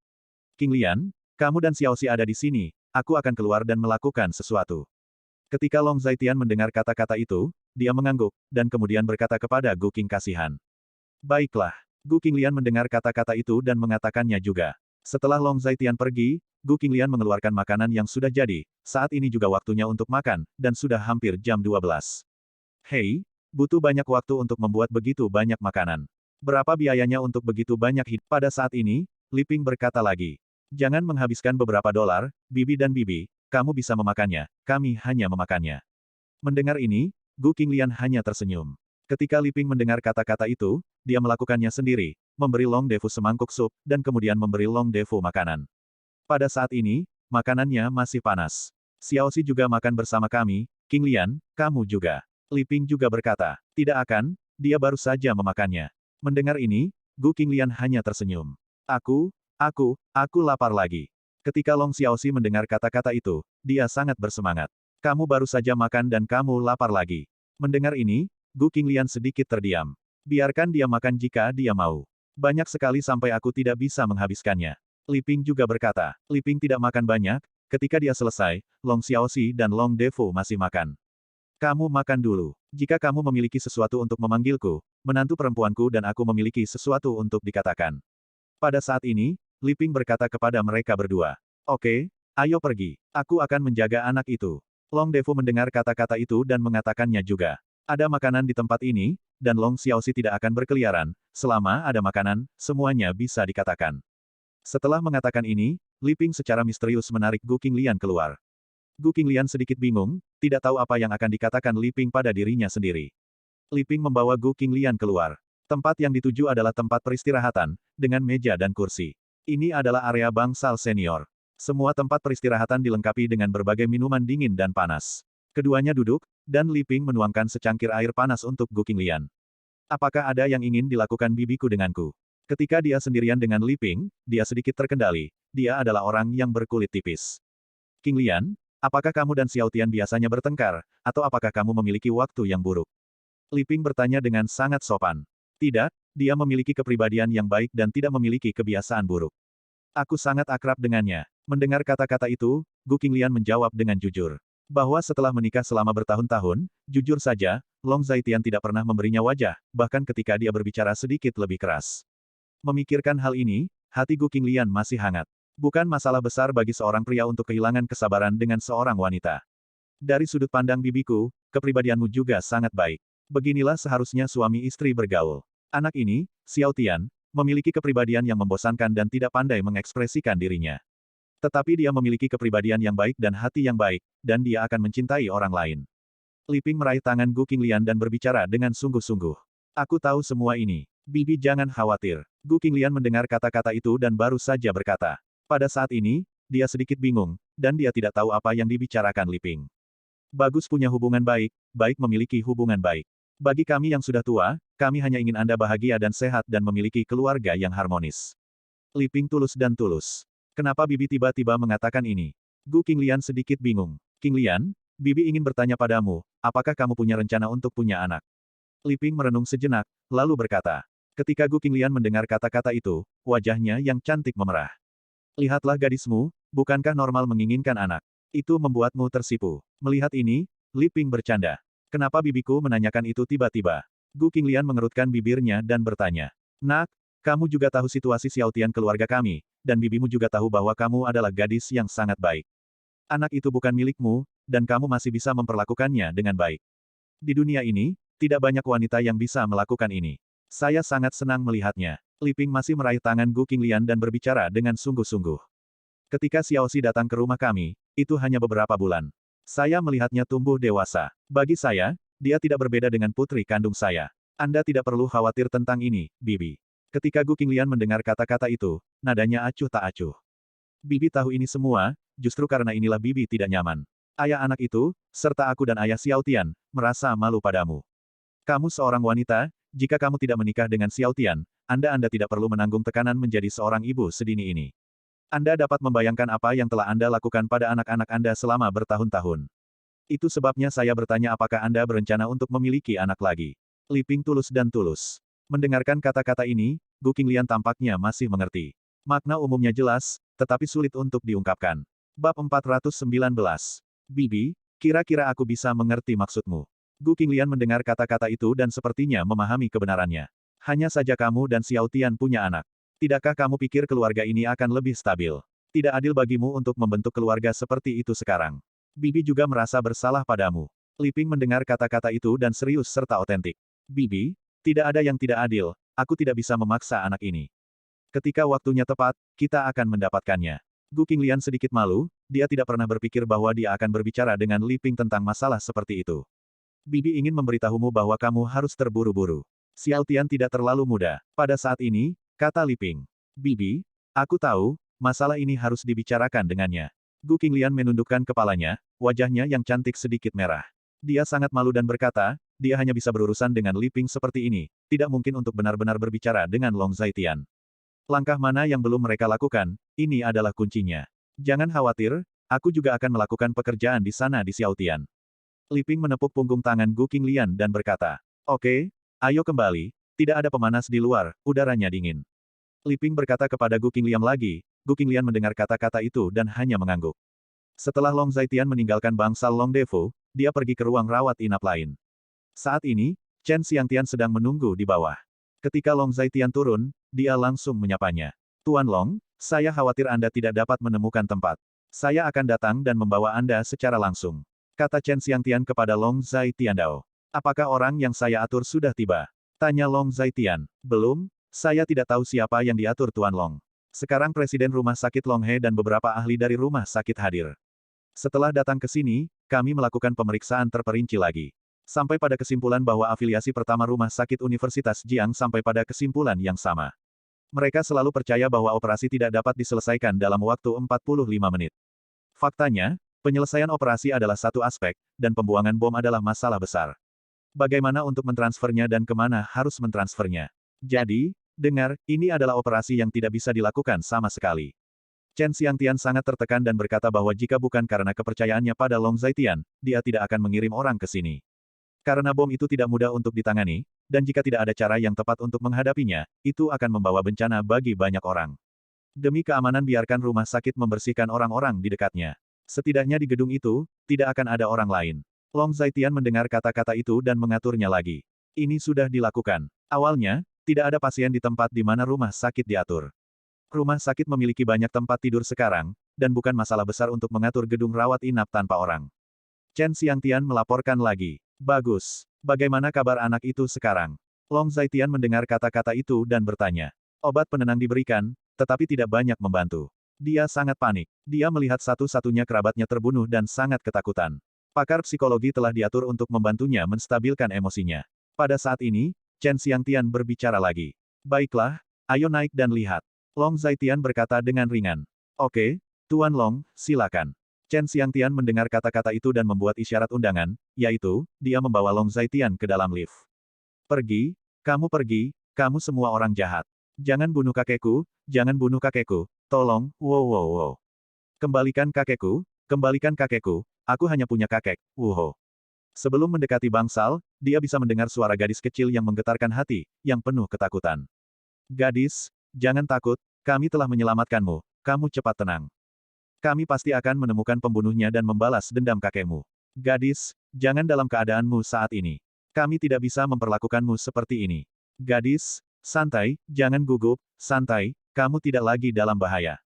Qinglian, kamu dan Xiaoxi ada di sini, aku akan keluar dan melakukan sesuatu. Ketika Long Zaitian mendengar kata-kata itu, dia mengangguk, dan kemudian berkata kepada Gu Qing kasihan. Baiklah. Gu Qinglian mendengar kata-kata itu dan mengatakannya juga. Setelah Long Zaitian pergi, Gu Qinglian mengeluarkan makanan yang sudah jadi, saat ini juga waktunya untuk makan, dan sudah hampir jam 12. Hei, butuh banyak waktu untuk membuat begitu banyak makanan. Berapa biayanya untuk begitu banyak hidup? Pada saat ini, Li Ping berkata lagi. Jangan menghabiskan beberapa dolar, Bibi dan Bibi, kamu bisa memakannya, kami hanya memakannya. Mendengar ini, Gu Qinglian hanya tersenyum. Ketika Li Ping mendengar kata-kata itu, dia melakukannya sendiri, memberi Long Defu semangkuk sup, dan kemudian memberi Long Defu makanan. Pada saat ini, makanannya masih panas. Xiaoxi juga makan bersama kami, Qinglian, kamu juga. Li Ping juga berkata, tidak akan, dia baru saja memakannya. Mendengar ini, Gu Qinglian hanya tersenyum. Aku lapar lagi. Ketika Long Xiaoxi mendengar kata-kata itu, dia sangat bersemangat. Kamu baru saja makan dan kamu lapar lagi. Mendengar ini, Gu Qinglian sedikit terdiam. Biarkan dia makan jika dia mau. Banyak sekali sampai aku tidak bisa menghabiskannya. Li Ping juga berkata, Li Ping tidak makan banyak, ketika dia selesai, Long Xiaoxi dan Long Defu masih makan. Kamu makan dulu. Jika kamu memiliki sesuatu untuk memanggilku, menantu perempuanku dan aku memiliki sesuatu untuk dikatakan. Pada saat ini, Li Ping berkata kepada mereka berdua. Oke, ayo pergi. Aku akan menjaga anak itu. Long Defu mendengar kata-kata itu dan mengatakannya juga. Ada makanan di tempat ini, dan Long Xiaoxi tidak akan berkeliaran, selama ada makanan, semuanya bisa dikatakan. Setelah mengatakan ini, Li Ping secara misterius menarik Gu Qinglian keluar. Gu Qinglian sedikit bingung, tidak tahu apa yang akan dikatakan Li Ping pada dirinya sendiri. Li Ping membawa Gu Qinglian keluar. Tempat yang dituju adalah tempat peristirahatan, dengan meja dan kursi. Ini adalah area bangsal senior. Semua tempat peristirahatan dilengkapi dengan berbagai minuman dingin dan panas. Keduanya duduk, dan Li Ping menuangkan secangkir air panas untuk Gu Qinglian. Apakah ada yang ingin dilakukan bibiku denganku? Ketika dia sendirian dengan Li Ping, dia sedikit terkendali, dia adalah orang yang berkulit tipis. Qinglian, apakah kamu dan Xiao Tian biasanya bertengkar, atau apakah kamu memiliki waktu yang buruk? Li Ping bertanya dengan sangat sopan. Tidak, dia memiliki kepribadian yang baik dan tidak memiliki kebiasaan buruk. Aku sangat akrab dengannya. Mendengar kata-kata itu, Gu Qinglian menjawab dengan jujur. Bahwa setelah menikah selama bertahun-tahun, jujur saja, Long Zaitian tidak pernah memberinya wajah, bahkan ketika dia berbicara sedikit lebih keras. Memikirkan hal ini, hati Gu Qinglian masih hangat. Bukan masalah besar bagi seorang pria untuk kehilangan kesabaran dengan seorang wanita. Dari sudut pandang bibiku, kepribadianmu juga sangat baik. Beginilah seharusnya suami istri bergaul. Anak ini, Xiao Tian, memiliki kepribadian yang membosankan dan tidak pandai mengekspresikan dirinya. Tetapi dia memiliki kepribadian yang baik dan hati yang baik, dan dia akan mencintai orang lain. Li Ping meraih tangan Gu Qinglian dan berbicara dengan sungguh-sungguh. Aku tahu semua ini. Bibi jangan khawatir. Gu Qinglian mendengar kata-kata itu dan baru saja berkata. Pada saat ini, dia sedikit bingung, dan dia tidak tahu apa yang dibicarakan Li Ping. Bagus punya hubungan baik, baik memiliki hubungan baik. Bagi kami yang sudah tua, kami hanya ingin Anda bahagia dan sehat dan memiliki keluarga yang harmonis. Li Ping tulus dan tulus. Kenapa Bibi tiba-tiba mengatakan ini? Gu Qinglian sedikit bingung. Qinglian, Bibi ingin bertanya padamu, apakah kamu punya rencana untuk punya anak? Li Ping merenung sejenak, lalu berkata. Ketika Gu Qinglian mendengar kata-kata itu, wajahnya yang cantik memerah. Lihatlah gadismu, bukankah normal menginginkan anak? Itu membuatmu tersipu. Melihat ini, Li Ping bercanda. Kenapa bibiku menanyakan itu tiba-tiba? Gu Qinglian mengerutkan bibirnya dan bertanya. Nak, kamu juga tahu situasi Xiaotian keluarga kami, dan bibimu juga tahu bahwa kamu adalah gadis yang sangat baik. Anak itu bukan milikmu, dan kamu masih bisa memperlakukannya dengan baik. Di dunia ini, tidak banyak wanita yang bisa melakukan ini. Saya sangat senang melihatnya. Li Ping masih meraih tangan Gu Qinglian dan berbicara dengan sungguh-sungguh. Ketika Xiaoxi datang ke rumah kami, itu hanya beberapa bulan. Saya melihatnya tumbuh dewasa. Bagi saya, dia tidak berbeda dengan putri kandung saya. Anda tidak perlu khawatir tentang ini, Bibi. Ketika Gu Qinglian mendengar kata-kata itu, nadanya acuh tak acuh. Bibi tahu ini semua, justru karena inilah Bibi tidak nyaman. Ayah anak itu, serta aku dan ayah Xiaotian, merasa malu padamu. Kamu seorang wanita, jika kamu tidak menikah dengan Xiaotian, Anda tidak perlu menanggung tekanan menjadi seorang ibu sedini ini. Anda dapat membayangkan apa yang telah Anda lakukan pada anak-anak Anda selama bertahun-tahun. Itu sebabnya saya bertanya apakah Anda berencana untuk memiliki anak lagi. Li Ping tulus dan tulus. Mendengarkan kata-kata ini, Gu Qinglian tampaknya masih mengerti. Makna umumnya jelas, tetapi sulit untuk diungkapkan. Bab 419. Bibi, kira-kira aku bisa mengerti maksudmu. Gu Qinglian mendengar kata-kata itu dan sepertinya memahami kebenarannya. Hanya saja kamu dan Xiaotian punya anak. Tidakkah kamu pikir keluarga ini akan lebih stabil? Tidak adil bagimu untuk membentuk keluarga seperti itu sekarang. Bibi juga merasa bersalah padamu. Li Ping mendengar kata-kata itu dan serius serta otentik. Bibi, tidak ada yang tidak adil, aku tidak bisa memaksa anak ini. Ketika waktunya tepat, kita akan mendapatkannya. Gu Qinglian sedikit malu, dia tidak pernah berpikir bahwa dia akan berbicara dengan Li Ping tentang masalah seperti itu. Bibi ingin memberitahumu bahwa kamu harus terburu-buru. Xiaotian tidak terlalu muda. Pada saat ini, kata Li Ping. Bibi, aku tahu, masalah ini harus dibicarakan dengannya. Gu Qinglian menundukkan kepalanya, wajahnya yang cantik sedikit merah. Dia sangat malu dan berkata, dia hanya bisa berurusan dengan Li Ping seperti ini, tidak mungkin untuk benar-benar berbicara dengan Long Zhaitian. Langkah mana yang belum mereka lakukan, ini adalah kuncinya. Jangan khawatir, aku juga akan melakukan pekerjaan di sana di Xiaotian. Li Ping menepuk punggung tangan Gu Qinglian dan berkata, oke, ayo kembali, tidak ada pemanas di luar, udaranya dingin. Li Ping berkata kepada Gu Qinglian lagi, Gu Qinglian mendengar kata-kata itu dan hanya mengangguk. Setelah Long Zhaitian meninggalkan bangsal Long Defu, dia pergi ke ruang rawat inap lain. Saat ini, Chen Xiangtian sedang menunggu di bawah. Ketika Long Zhaitian turun, dia langsung menyapanya. Tuan Long, saya khawatir Anda tidak dapat menemukan tempat. Saya akan datang dan membawa Anda secara langsung. Kata Chen Xiangtian kepada Long Zhaitian Dao. Apakah orang yang saya atur sudah tiba? Tanya Long Zhaitian. Belum, saya tidak tahu siapa yang diatur Tuan Long. Sekarang Presiden Rumah Sakit Long He dan beberapa ahli dari rumah sakit hadir. Setelah datang ke sini, kami melakukan pemeriksaan terperinci lagi. Sampai pada kesimpulan bahwa afiliasi pertama Rumah Sakit Universitas Jiang sampai pada kesimpulan yang sama. Mereka selalu percaya bahwa operasi tidak dapat diselesaikan dalam waktu 45 menit. Faktanya, penyelesaian operasi adalah satu aspek, dan pembuangan bom adalah masalah besar. Bagaimana untuk mentransfernya dan kemana harus mentransfernya? Jadi, dengar, ini adalah operasi yang tidak bisa dilakukan sama sekali. Chen Xiangtian sangat tertekan dan berkata bahwa jika bukan karena kepercayaannya pada Long Zhaitian, dia tidak akan mengirim orang ke sini. Karena bom itu tidak mudah untuk ditangani, dan jika tidak ada cara yang tepat untuk menghadapinya, itu akan membawa bencana bagi banyak orang. Demi keamanan biarkan rumah sakit membersihkan orang-orang di dekatnya. Setidaknya di gedung itu, tidak akan ada orang lain. Long Zhaitian mendengar kata-kata itu dan mengaturnya lagi. Ini sudah dilakukan. Awalnya, tidak ada pasien di tempat di mana rumah sakit diatur. Rumah sakit memiliki banyak tempat tidur sekarang, dan bukan masalah besar untuk mengatur gedung rawat inap tanpa orang. Chen Xiangtian melaporkan lagi. Bagus. Bagaimana kabar anak itu sekarang? Long Zhaitian mendengar kata-kata itu dan bertanya. Obat penenang diberikan, tetapi tidak banyak membantu. Dia sangat panik. Dia melihat satu-satunya kerabatnya terbunuh dan sangat ketakutan. Pakar psikologi telah diatur untuk membantunya menstabilkan emosinya. Pada saat ini, Chen Xiangtian berbicara lagi. Baiklah, ayo naik dan lihat. Long Zhaitian berkata dengan ringan. Oke, Tuan Long, silakan. Chen Xiangtian mendengar kata-kata itu dan membuat isyarat undangan, yaitu, dia membawa Long Zhaitian ke dalam lift. Pergi, kamu semua orang jahat. Jangan bunuh kakekku, jangan bunuh kakekku, tolong, wow. Kembalikan kakekku, aku hanya punya kakek, wuho. Sebelum mendekati bangsal, dia bisa mendengar suara gadis kecil yang menggetarkan hati, yang penuh ketakutan. Gadis, jangan takut, kami telah menyelamatkanmu, kamu cepat tenang. Kami pasti akan menemukan pembunuhnya dan membalas dendam kakekmu. Gadis, jangan dalam keadaanmu saat ini. Kami tidak bisa memperlakukanmu seperti ini. Gadis, santai, jangan gugup, santai, kamu tidak lagi dalam bahaya.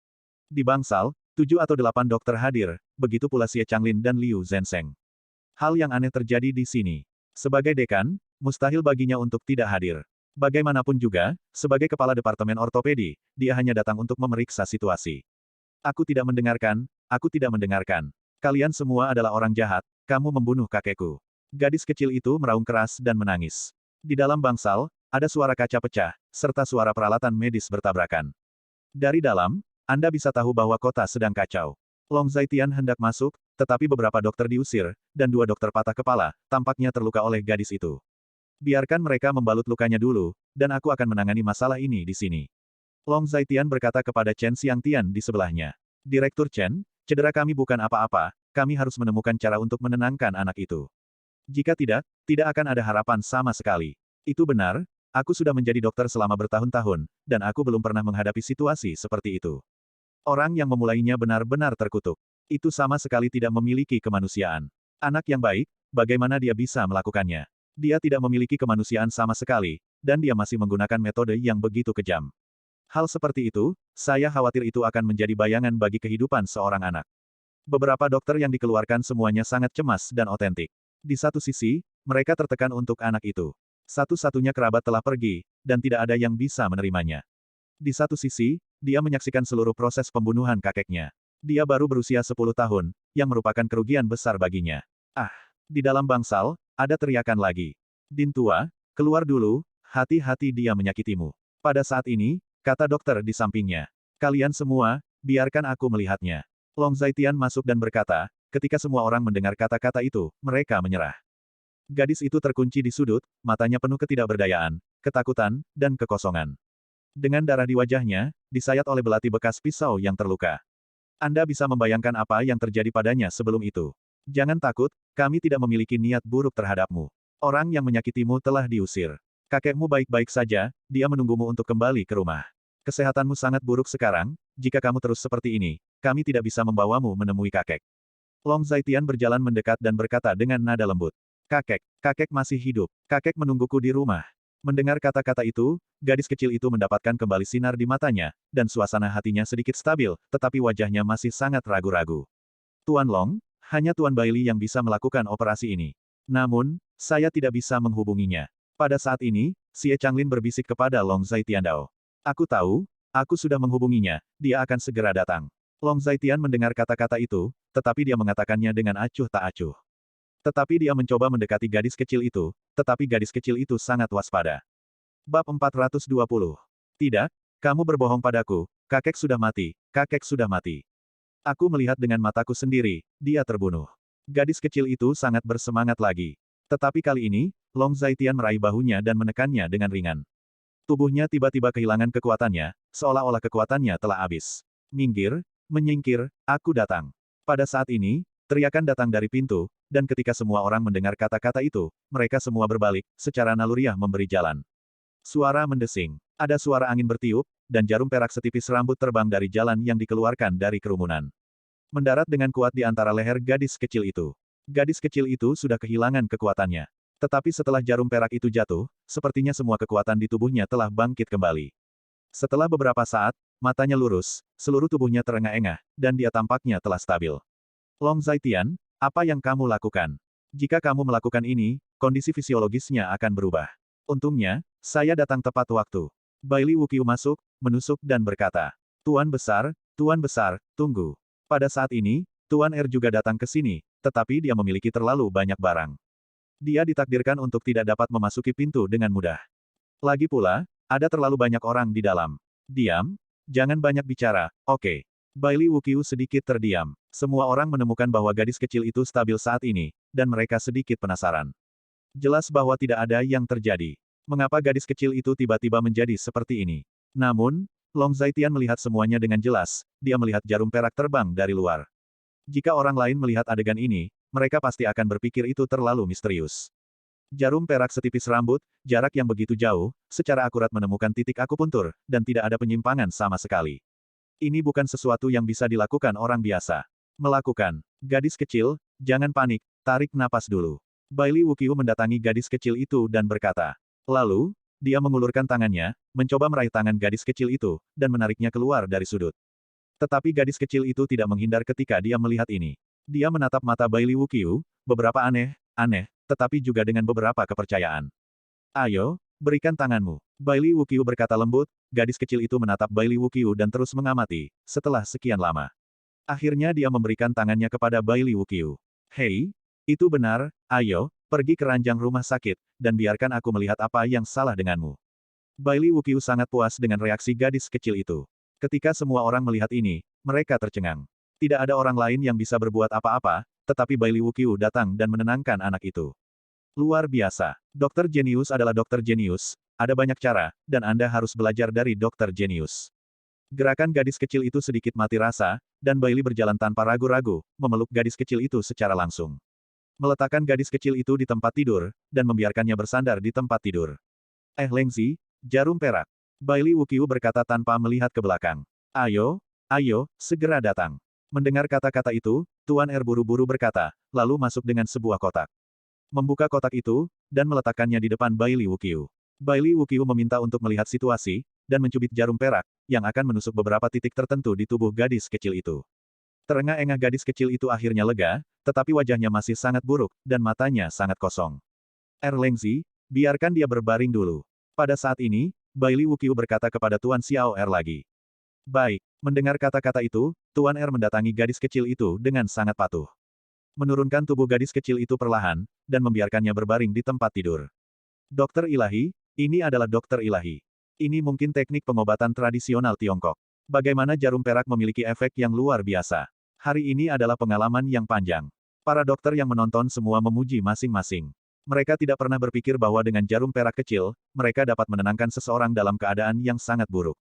Di bangsal, 7 atau 8 dokter hadir, begitu pula Xie Changlin dan Liu Zhensheng. Hal yang aneh terjadi di sini. Sebagai dekan, mustahil baginya untuk tidak hadir. Bagaimanapun juga, sebagai kepala departemen ortopedi, dia hanya datang untuk memeriksa situasi. Aku tidak mendengarkan, aku tidak mendengarkan. Kalian semua adalah orang jahat, kamu membunuh kakekku. Gadis kecil itu meraung keras dan menangis. Di dalam bangsal, ada suara kaca pecah, serta suara peralatan medis bertabrakan. Dari dalam, Anda bisa tahu bahwa kota sedang kacau. Long Zaitian hendak masuk, tetapi beberapa dokter diusir, dan 2 dokter patah kepala, tampaknya terluka oleh gadis itu. Biarkan mereka membalut lukanya dulu, dan aku akan menangani masalah ini di sini. Long Zaitian berkata kepada Chen Xiangtian di sebelahnya. Direktur Chen, cedera kami bukan apa-apa, kami harus menemukan cara untuk menenangkan anak itu. Jika tidak, tidak akan ada harapan sama sekali. Itu benar, aku sudah menjadi dokter selama bertahun-tahun, dan aku belum pernah menghadapi situasi seperti itu. Orang yang memulainya benar-benar terkutuk. Itu sama sekali tidak memiliki kemanusiaan. Anak yang baik, bagaimana dia bisa melakukannya? Dia tidak memiliki kemanusiaan sama sekali, dan dia masih menggunakan metode yang begitu kejam. Hal seperti itu, saya khawatir itu akan menjadi bayangan bagi kehidupan seorang anak. Beberapa dokter yang dikeluarkan semuanya sangat cemas dan otentik. Di satu sisi, mereka tertekan untuk anak itu. Satu-satunya kerabat telah pergi, dan tidak ada yang bisa menerimanya. Di satu sisi, dia menyaksikan seluruh proses pembunuhan kakeknya. Dia baru berusia 10 tahun, yang merupakan kerugian besar baginya. Ah, di dalam bangsal, ada teriakan lagi. Din tua, keluar dulu, hati-hati dia menyakitimu. Pada saat ini, kata dokter di sampingnya. Kalian semua, biarkan aku melihatnya. Long Zaitian masuk dan berkata, ketika semua orang mendengar kata-kata itu, mereka menyerah. Gadis itu terkunci di sudut, matanya penuh ketidakberdayaan, ketakutan, dan kekosongan. Dengan darah di wajahnya, disayat oleh belati bekas pisau yang terluka. Anda bisa membayangkan apa yang terjadi padanya sebelum itu. Jangan takut, kami tidak memiliki niat buruk terhadapmu. Orang yang menyakitimu telah diusir. Kakekmu baik-baik saja, dia menunggumu untuk kembali ke rumah. Kesehatanmu sangat buruk sekarang, jika kamu terus seperti ini, kami tidak bisa membawamu menemui kakek. Long Zaitian berjalan mendekat dan berkata dengan nada lembut. Kakek masih hidup. Kakek menungguku di rumah. Mendengar kata-kata itu, gadis kecil itu mendapatkan kembali sinar di matanya, dan suasana hatinya sedikit stabil, tetapi wajahnya masih sangat ragu-ragu. Tuan Long, hanya Tuan Bailey yang bisa melakukan operasi ini. Namun, saya tidak bisa menghubunginya. Pada saat ini, Xie Changlin berbisik kepada Long Zaitiandao. Aku tahu, aku sudah menghubunginya, dia akan segera datang. Long Zaitian mendengar kata-kata itu, tetapi dia mengatakannya dengan acuh tak acuh. Tetapi dia mencoba mendekati gadis kecil itu, tetapi gadis kecil itu sangat waspada. Bab 420. Tidak, kamu berbohong padaku, kakek sudah mati, kakek sudah mati. Aku melihat dengan mataku sendiri, dia terbunuh. Gadis kecil itu sangat bersemangat lagi. Tetapi kali ini, Long Zaitian meraih bahunya dan menekannya dengan ringan. Tubuhnya tiba-tiba kehilangan kekuatannya, seolah-olah kekuatannya telah habis. Minggir, menyingkir, aku datang. Pada saat ini, teriakan datang dari pintu, dan ketika semua orang mendengar kata-kata itu, mereka semua berbalik, secara naluriah memberi jalan. Suara mendesing. Ada suara angin bertiup, dan jarum perak setipis rambut terbang dari jalan yang dikeluarkan dari kerumunan. Mendarat dengan kuat di antara leher gadis kecil itu. Gadis kecil itu sudah kehilangan kekuatannya. Tetapi setelah jarum perak itu jatuh, sepertinya semua kekuatan di tubuhnya telah bangkit kembali. Setelah beberapa saat, matanya lurus, seluruh tubuhnya terengah-engah, dan dia tampaknya telah stabil. Long Zaitian, apa yang kamu lakukan? Jika kamu melakukan ini, kondisi fisiologisnya akan berubah. Untungnya, saya datang tepat waktu. Bailey Wuqiu masuk, menusuk dan berkata, Tuan Besar, tunggu. Pada saat ini, Tuan Er juga datang ke sini, tetapi dia memiliki terlalu banyak barang. Dia ditakdirkan untuk tidak dapat memasuki pintu dengan mudah. Lagi pula, ada terlalu banyak orang di dalam. Diam, jangan banyak bicara, oke. Bailey Wuqiu sedikit terdiam. Semua orang menemukan bahwa gadis kecil itu stabil saat ini, dan mereka sedikit penasaran. Jelas bahwa tidak ada yang terjadi. Mengapa gadis kecil itu tiba-tiba menjadi seperti ini? Namun, Long Zaitian melihat semuanya dengan jelas, dia melihat jarum perak terbang dari luar. Jika orang lain melihat adegan ini, mereka pasti akan berpikir itu terlalu misterius. Jarum perak setipis rambut, jarak yang begitu jauh, secara akurat menemukan titik akupuntur, dan tidak ada penyimpangan sama sekali. Ini bukan sesuatu yang bisa dilakukan orang biasa. Melakukan. Gadis kecil, jangan panik, tarik napas dulu. Bailey Wuqiu mendatangi gadis kecil itu dan berkata. Lalu, dia mengulurkan tangannya, mencoba meraih tangan gadis kecil itu, dan menariknya keluar dari sudut. Tetapi gadis kecil itu tidak menghindar ketika dia melihat ini. Dia menatap mata Bailey Wuqiu, beberapa aneh, tetapi juga dengan beberapa kepercayaan. Ayo, berikan tanganmu. Bailey Wuqiu berkata lembut, gadis kecil itu menatap Bailey Wuqiu dan terus mengamati, setelah sekian lama. Akhirnya dia memberikan tangannya kepada Bailey Wuqiu. Hei, itu benar, ayo, pergi ke ranjang rumah sakit, dan biarkan aku melihat apa yang salah denganmu. Bailey Wuqiu sangat puas dengan reaksi gadis kecil itu. Ketika semua orang melihat ini, mereka tercengang. Tidak ada orang lain yang bisa berbuat apa-apa, tetapi Bailey Wuqiu datang dan menenangkan anak itu. Luar biasa. Dokter jenius adalah dokter jenius, ada banyak cara, dan Anda harus belajar dari dokter jenius. Gerakan gadis kecil itu sedikit mati rasa, dan Bailey berjalan tanpa ragu-ragu, memeluk gadis kecil itu secara langsung. Meletakkan gadis kecil itu di tempat tidur, dan membiarkannya bersandar di tempat tidur. Lengzi, jarum perak. Bailey Wuqiu berkata tanpa melihat ke belakang. Ayo, segera datang. Mendengar kata-kata itu, Tuan R buru-buru berkata, lalu masuk dengan sebuah kotak. Membuka kotak itu, dan meletakkannya di depan Bailey Wuqiu. Bailey Wuqiu meminta untuk melihat situasi, dan mencubit jarum perak, yang akan menusuk beberapa titik tertentu di tubuh gadis kecil itu. Terengah-engah gadis kecil itu akhirnya lega, tetapi wajahnya masih sangat buruk, dan matanya sangat kosong. Lengzi, biarkan dia berbaring dulu. Pada saat ini, Bailey Wuqiu berkata kepada Tuan Xiao R lagi. Baik, mendengar kata-kata itu, Tuan R mendatangi gadis kecil itu dengan sangat patuh. Menurunkan tubuh gadis kecil itu perlahan, dan membiarkannya berbaring di tempat tidur. Dokter ilahi, ini adalah dokter ilahi. Ini mungkin teknik pengobatan tradisional Tiongkok. Bagaimana jarum perak memiliki efek yang luar biasa. Hari ini adalah pengalaman yang panjang. Para dokter yang menonton semua memuji masing-masing. Mereka tidak pernah berpikir bahwa dengan jarum perak kecil, mereka dapat menenangkan seseorang dalam keadaan yang sangat buruk.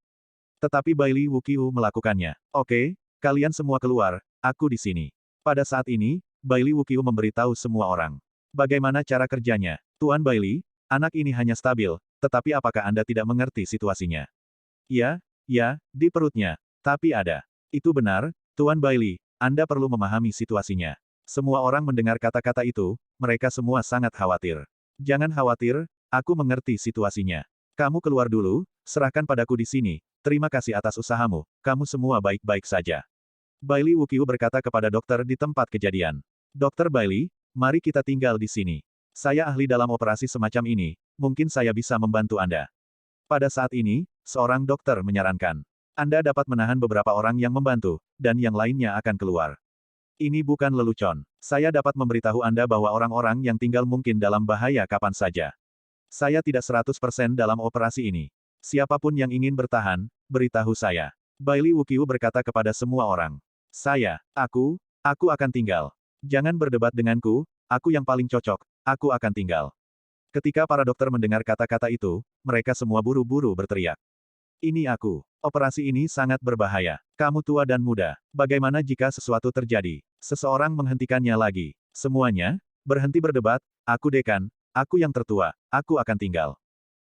Tetapi Bailey Wuqiu melakukannya. Oke, kalian semua keluar, aku di sini. Pada saat ini, Bailey Wuqiu memberitahu semua orang. Bagaimana cara kerjanya? Tuan Bailey, anak ini hanya stabil, tetapi apakah Anda tidak mengerti situasinya? Ya, di perutnya. Tapi ada. Itu benar, Tuan Bailey, Anda perlu memahami situasinya. Semua orang mendengar kata-kata itu, mereka semua sangat khawatir. Jangan khawatir, aku mengerti situasinya. Kamu keluar dulu, serahkan padaku di sini, terima kasih atas usahamu, kamu semua baik-baik saja. Bailey Wuqiu berkata kepada dokter di tempat kejadian. Dokter Bailey, mari kita tinggal di sini. Saya ahli dalam operasi semacam ini, mungkin saya bisa membantu Anda. Pada saat ini, seorang dokter menyarankan. Anda dapat menahan beberapa orang yang membantu, dan yang lainnya akan keluar. Ini bukan lelucon. Saya dapat memberitahu Anda bahwa orang-orang yang tinggal mungkin dalam bahaya kapan saja. Saya tidak 100% dalam operasi ini. Siapapun yang ingin bertahan, beritahu saya. Bailey Wuqiu berkata kepada semua orang. Aku akan tinggal. Jangan berdebat denganku, aku yang paling cocok, aku akan tinggal. Ketika para dokter mendengar kata-kata itu, mereka semua buru-buru berteriak. Ini aku. Operasi ini sangat berbahaya. Kamu tua dan muda. Bagaimana jika sesuatu terjadi? Seseorang menghentikannya lagi. Semuanya, berhenti berdebat, aku dekan, aku yang tertua, aku akan tinggal.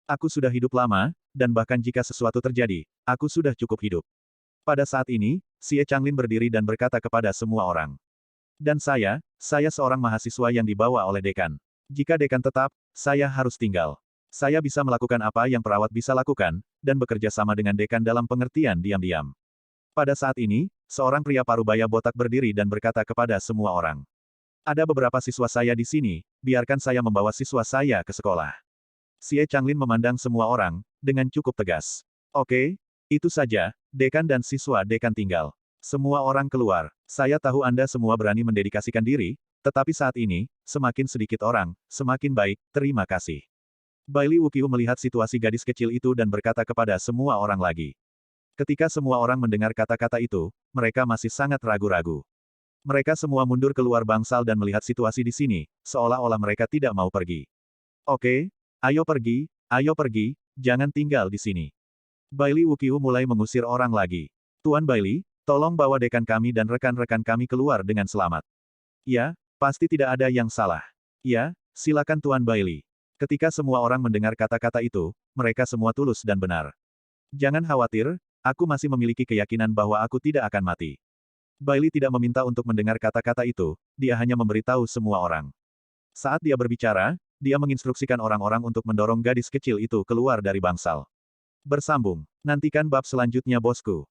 Aku sudah hidup lama, dan bahkan jika sesuatu terjadi, aku sudah cukup hidup. Pada saat ini, Xie Changlin berdiri dan berkata kepada semua orang. Dan saya seorang mahasiswa yang dibawa oleh dekan. Jika dekan tetap, saya harus tinggal. Saya bisa melakukan apa yang perawat bisa lakukan, dan bekerja sama dengan dekan dalam pengertian diam-diam. Pada saat ini, seorang pria parubaya botak berdiri dan berkata kepada semua orang. Ada beberapa siswa saya di sini, biarkan saya membawa siswa saya ke sekolah. Xie Changlin memandang semua orang, dengan cukup tegas. Oke, itu saja, dekan dan siswa dekan tinggal. Semua orang keluar. Saya tahu Anda semua berani mendedikasikan diri, tetapi saat ini, semakin sedikit orang, semakin baik, terima kasih. Bailey Wuqiu melihat situasi gadis kecil itu dan berkata kepada semua orang lagi. Ketika semua orang mendengar kata-kata itu, mereka masih sangat ragu-ragu. Mereka semua mundur keluar bangsal dan melihat situasi di sini, seolah-olah mereka tidak mau pergi. Oke, ayo pergi, jangan tinggal di sini. Bailey Wuqiu mulai mengusir orang lagi. Tuan Bailey, tolong bawa dekan kami dan rekan-rekan kami keluar dengan selamat. Ya, Pasti tidak ada yang salah. Ya, silakan Tuan Bailey. Ketika semua orang mendengar kata-kata itu, mereka semua tulus dan benar. Jangan khawatir, aku masih memiliki keyakinan bahwa aku tidak akan mati. Bailey tidak meminta untuk mendengar kata-kata itu, dia hanya memberitahu semua orang. Saat dia berbicara, dia menginstruksikan orang-orang untuk mendorong gadis kecil itu keluar dari bangsal. Bersambung. Nantikan bab selanjutnya bosku.